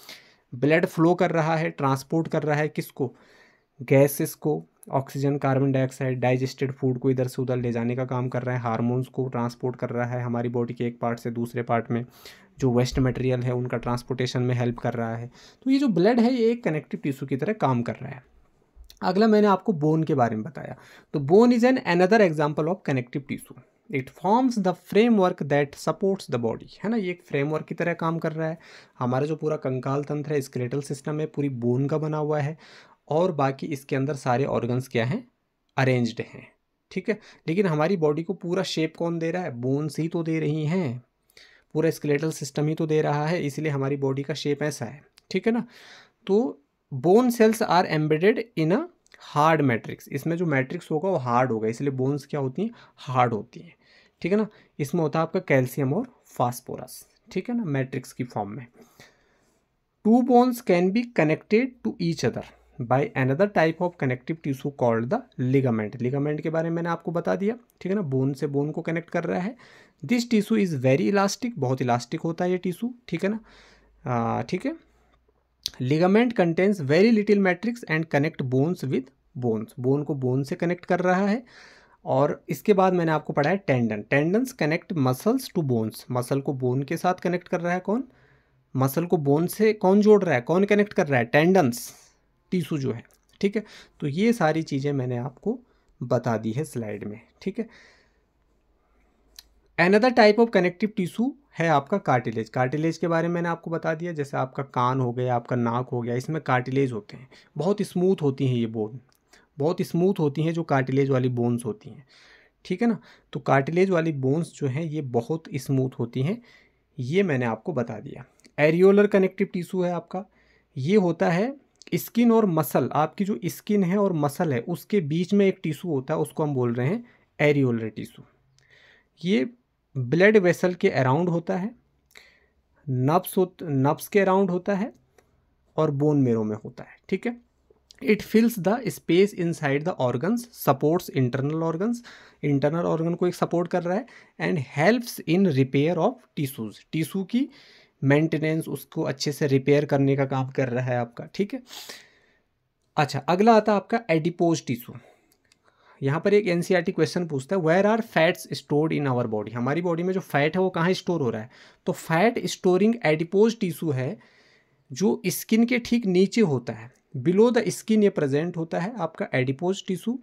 ब्लड फ्लो कर रहा है, ट्रांसपोर्ट कर रहा है किसको, गैसेस को, oxygen, carbon dioxide, digested food को इधर से उधर ले जाने का काम कर रहा है। हार्मोन्स को ट्रांसपोर्ट कर रहा है हमारी बॉडी के एक पार्ट से दूसरे पार्ट में, जो वेस्ट मटेरियल है उनका ट्रांसपोर्टेशन में हेल्प कर रहा है। तो ये जो ब्लड है ये एक कनेक्टिव टिश्यू की तरह काम कर रहा है। अगला मैंने आपको बोन के बारे में बताया। तो bone is an another example of connective tissue. It forms the framework that supports the body, है ना। ये एक फ्रेमवर्क की तरह काम कर रहा है। हमारा जो पूरा कंकाल तंत्र है, स्केलेटल सिस्टम है, पूरी बोन का बना हुआ है। और बाकी इसके अंदर सारे ऑर्गन्स क्या हैं, अरेंज्ड हैं, ठीक है। लेकिन हमारी बॉडी को पूरा शेप कौन दे रहा है, बोन्स ही तो दे रही हैं, पूरा स्केलेटल सिस्टम ही तो दे रहा है, इसलिए हमारी बॉडी का शेप ऐसा है, ठीक है ना। तो bone cells are embedded in a hard matrix, इसमें जो मैट्रिक्स होगा वो हार्ड होगा, इसलिए बोन्स क्या होती हैं, हार्ड होती हैं, ठीक है ना। इसमें होता है आपका कैल्शियम और फास्फोरस, ठीक है ना, मैट्रिक्स की फॉर्म में। Two bones can be connected to each other by another type of connective tissue called the ligament. Ligament के बारे में मैंने आपको बता दिया, ठीक है ना, बोन से बोन को कनेक्ट कर रहा है। This tissue is very elastic, बहुत इलास्टिक होता है ये टिश्यू, ठीक है ना, ठीक है। Ligament contains very little matrix and connect bones with bones, bone को बोन से कनेक्ट कर रहा है। और इसके बाद मैंने आपको पढ़ा है tendon, tendons connect muscles to bones, muscle को बोन के साथ कनेक्ट कर रहा है कौन, मसल को बोन से कौन जोड़ रहा है, कौन कनेक्ट कर रहा है, टेंडन्स, टिश्यू जो है, ठीक है। तो ये सारी चीज़ें मैंने आपको बता दी है स्लाइड में, ठीक है। Another type of connective tissue है आपका कार्टिलेज, कार्टिलेज के बारे में मैंने आपको बता दिया, जैसे आपका कान हो गया, आपका नाक हो गया, इसमें कार्टिलेज होते हैं, बहुत स्मूथ होती हैं ये बोन, बहुत स्मूथ होती हैं जो कार्टिलेज वाली बोन्स होती हैं, ठीक है ना। तो कार्टिलेज वाली बोन्स जो हैं ये बहुत स्मूथ होती हैं, ये मैंने आपको बता दिया। एरियोलर कनेक्टिव टिश्यू है आपका, ये होता है स्किन और मसल, आपकी जो स्किन है और मसल है उसके बीच में एक टिश्यू होता है, उसको हम बोल रहे हैं एरियोलर टिश्यू। ये ब्लड वेसल के अराउंड होता है, नब्स के अराउंड होता है और बोन मेरो में होता है, ठीक है। It फिल्स the space inside the organs, supports internal organs, internal organ को एक सपोर्ट कर रहा है, and helps in repair of tissues, tissue की मेंटेनेंस, उसको अच्छे से रिपेयर करने का काम कर रहा है आपका, ठीक है। अच्छा, अगला आता है आपका एडिपोज टिश्यू। यहाँ पर एक एनसीईआरटी क्वेश्चन पूछता है, where are fats stored in our body, हमारी बॉडी में जो फैट है वो कहाँ स्टोर हो रहा है, तो फैट स्टोरिंग एडिपोज टिश्यू है जो स्किन के ठीक नीचे होता है, बिलो द स्किन ये प्रेजेंट होता है आपका adipose tissue,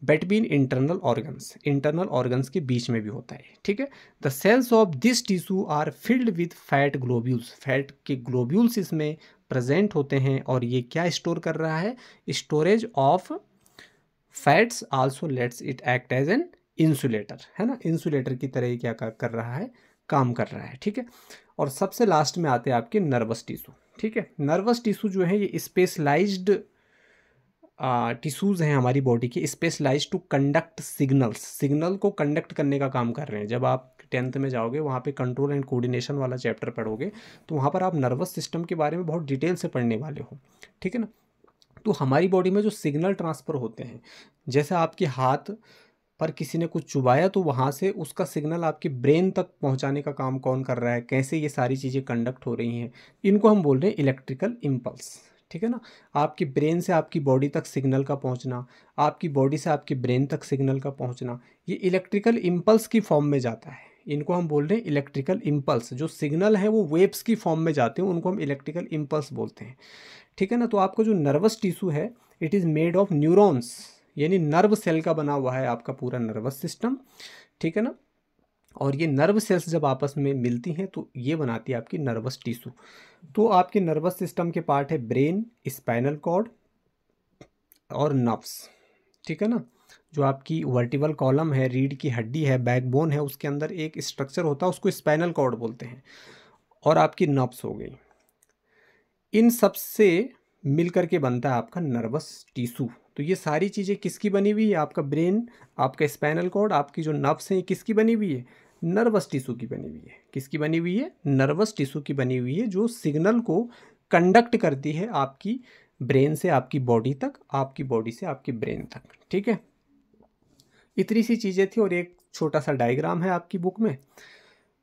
between internal organs के बीच में भी होता है, ठीक है। The cells of this tissue are filled with fat globules, fat के ग्लोब्यूल्स इसमें प्रेजेंट होते हैं, और ये क्या स्टोर कर रहा है, storage of fats also lets it act as an insulator, है ना, इंसुलेटर की तरह क्या कर रहा है, काम कर रहा है, ठीक है। और सबसे लास्ट में आते हैं आपके नर्वस टिश्यू, ठीक है। नर्वस टिश्यू जो है ये स्पेशलाइज्ड टिश्यूज़ हैं हमारी बॉडी के, specialise to conduct signals, signal को कंडक्ट करने का काम कर रहे हैं। जब आप 10th में जाओगे वहाँ पे कंट्रोल एंड कोऑर्डिनेशन वाला चैप्टर पढ़ोगे तो वहाँ पर आप नर्वस सिस्टम के बारे में बहुत डिटेल से पढ़ने वाले हो, ठीक है ना। तो हमारी बॉडी में जो सिग्नल ट्रांसफ़र होते हैं, जैसे आपके हाथ पर किसी ने कुछ चुभाया तो वहाँ से उसका सिग्नल आपके ब्रेन तक पहुँचाने का काम कौन कर रहा है, कैसे ये सारी चीज़ें कंडक्ट हो रही हैं, इनको हम बोल रहे हैं इलेक्ट्रिकल इम्पल्स, ठीक है ना। आपकी ब्रेन से आपकी बॉडी तक सिग्नल का पहुँचना, आपकी बॉडी से आपकी ब्रेन तक सिग्नल का पहुँचना, ये इलेक्ट्रिकल इम्पल्स की फॉर्म में जाता है, इनको हम बोल रहे हैं इलेक्ट्रिकल इम्पल्स। जो सिग्नल है वो वेव्स की फॉर्म में जाते हैं, उनको हम इलेक्ट्रिकल इम्पल्स बोलते हैं, ठीक है ना। तो आपका जो नर्वस टिश्यू है it is made of neurons, यानी नर्व सेल का बना हुआ है आपका पूरा नर्वस सिस्टम, ठीक है ना। और ये नर्व सेल्स जब आपस में मिलती हैं तो ये बनाती है आपकी नर्वस टिश्यू। तो आपके नर्वस सिस्टम के पार्ट है ब्रेन, स्पाइनल कॉर्ड और नर्व्स, ठीक है ना। जो आपकी वर्टिबल कॉलम है, रीढ़ की हड्डी है, बैकबोन है, उसके अंदर एक स्ट्रक्चर होता है उसको स्पाइनल कॉर्ड बोलते हैं, और आपकी नर्व्स हो गई, इन सब से मिल करके बनता है आपका नर्वस टिश्यू। तो ये सारी चीज़ें किसकी बनी हुई है, आपका ब्रेन, आपका स्पाइनल कॉर्ड, आपकी जो नर्व्स हैं ये किसकी बनी हुई है, नर्वस टिश्यू की बनी हुई है। किसकी बनी हुई है, नर्वस टिश्यू की बनी हुई है, जो सिग्नल को कंडक्ट करती है आपकी ब्रेन से आपकी बॉडी तक, आपकी बॉडी से आपकी ब्रेन तक, ठीक है। इतनी सी चीज़ें थी, और एक छोटा सा डायग्राम है आपकी बुक में,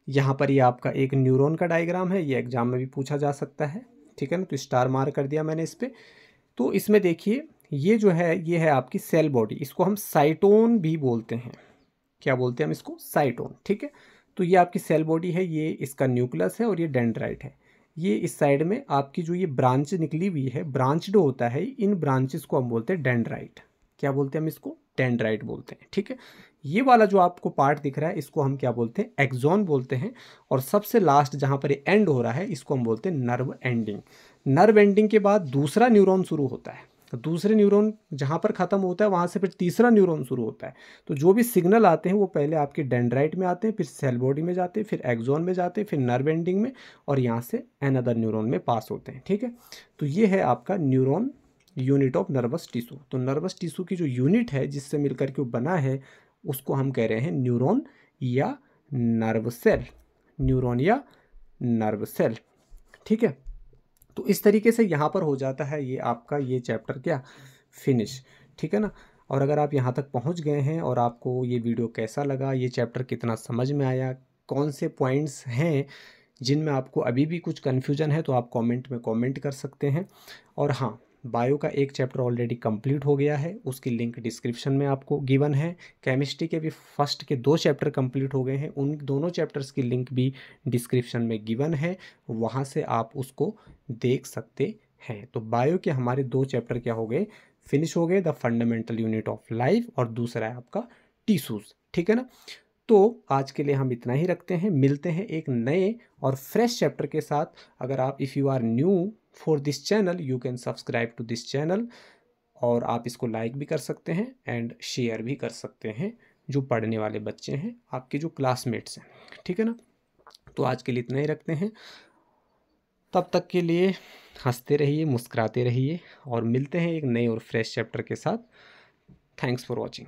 यहाँ पर ये आपका एक न्यूरॉन का डायग्राम है, ये एग्जाम में भी पूछा जा सकता है, ठीक है ना। तो स्टार मार्क कर दिया मैंने इस पर। तो इसमें देखिए ये जो है ये है आपकी सेल बॉडी, इसको हम साइटोन भी बोलते हैं, क्या बोलते हैं हम इसको, साइटोन, ठीक है। तो ये आपकी सेल बॉडी है, ये इसका न्यूक्लियस है और ये डेंड्राइट है। ये इस साइड में आपकी जो ये ब्रांच निकली हुई है, ब्रांच्ड होता है, इन ब्रांचेस को हम बोलते हैं डेंड्राइट। क्या बोलते हैं हम इसको, डेंड्राइट बोलते हैं, ठीक है। ये वाला जो आपको पार्ट दिख रहा है इसको हम क्या बोलते हैं, एक्सॉन बोलते हैं। और सबसे लास्ट जहाँ पर ये एंड हो रहा है इसको हम बोलते हैं नर्व एंडिंग। नर्व एंडिंग के बाद दूसरा न्यूरॉन शुरू होता है, तो दूसरे न्यूरॉन जहाँ पर ख़त्म होता है वहाँ से फिर तीसरा न्यूरॉन शुरू होता है। तो जो भी सिग्नल आते हैं वो पहले आपके डेंड्राइट में आते हैं, फिर सेल बॉडी में जाते हैं, फिर एक्सॉन में जाते हैं, फिर नर्व एंडिंग में, और यहाँ से अनदर न्यूरॉन में पास होते हैं, ठीक है। तो ये है आपका neuron, unit of nervous tissue. तो नर्वस टिश्यू की जो यूनिट है जिससे मिलकर के वो बना है उसको हम कह रहे हैं न्यूरॉन या नर्व सेल, न्यूरॉन या नर्व सेल। ठीक है, तो इस तरीके से यहाँ पर हो जाता है ये आपका ये चैप्टर क्या फिनिश। ठीक है ना। और अगर आप यहाँ तक पहुँच गए हैं और आपको ये वीडियो कैसा लगा, ये चैप्टर कितना समझ में आया, कौन से पॉइंट्स हैं जिनमें आपको अभी भी कुछ कन्फ्यूजन है, तो आप कमेंट में कमेंट कर सकते हैं। और हाँ, बायो का एक चैप्टर ऑलरेडी कंप्लीट हो गया है, उसकी लिंक डिस्क्रिप्शन में आपको गिवन है। केमिस्ट्री के भी फर्स्ट के 2 चैप्टर कंप्लीट हो गए हैं, उन दोनों चैप्टर्स की लिंक भी डिस्क्रिप्शन में गिवन है, वहाँ से आप उसको देख सकते हैं। तो बायो के हमारे 2 चैप्टर क्या हो गए, फिनिश हो गए, the fundamental unit of life और दूसरा है आपका टिश्यूज। ठीक है ना। तो आज के लिए हम इतना ही रखते हैं, मिलते हैं एक नए और फ्रेश चैप्टर के साथ। अगर आप if you are new for this channel you can subscribe to this channel, और आप इसको लाइक भी कर सकते हैं एंड शेयर भी कर सकते हैं जो पढ़ने वाले बच्चे हैं, आपके जो क्लासमेट्स हैं। ठीक है ना। तो आज के लिए इतना ही रखते हैं, तब तक के लिए हंसते रहिए, मुस्कुराते रहिए और मिलते हैं एक नए और फ्रेश चैप्टर के साथ। Thanks for watching.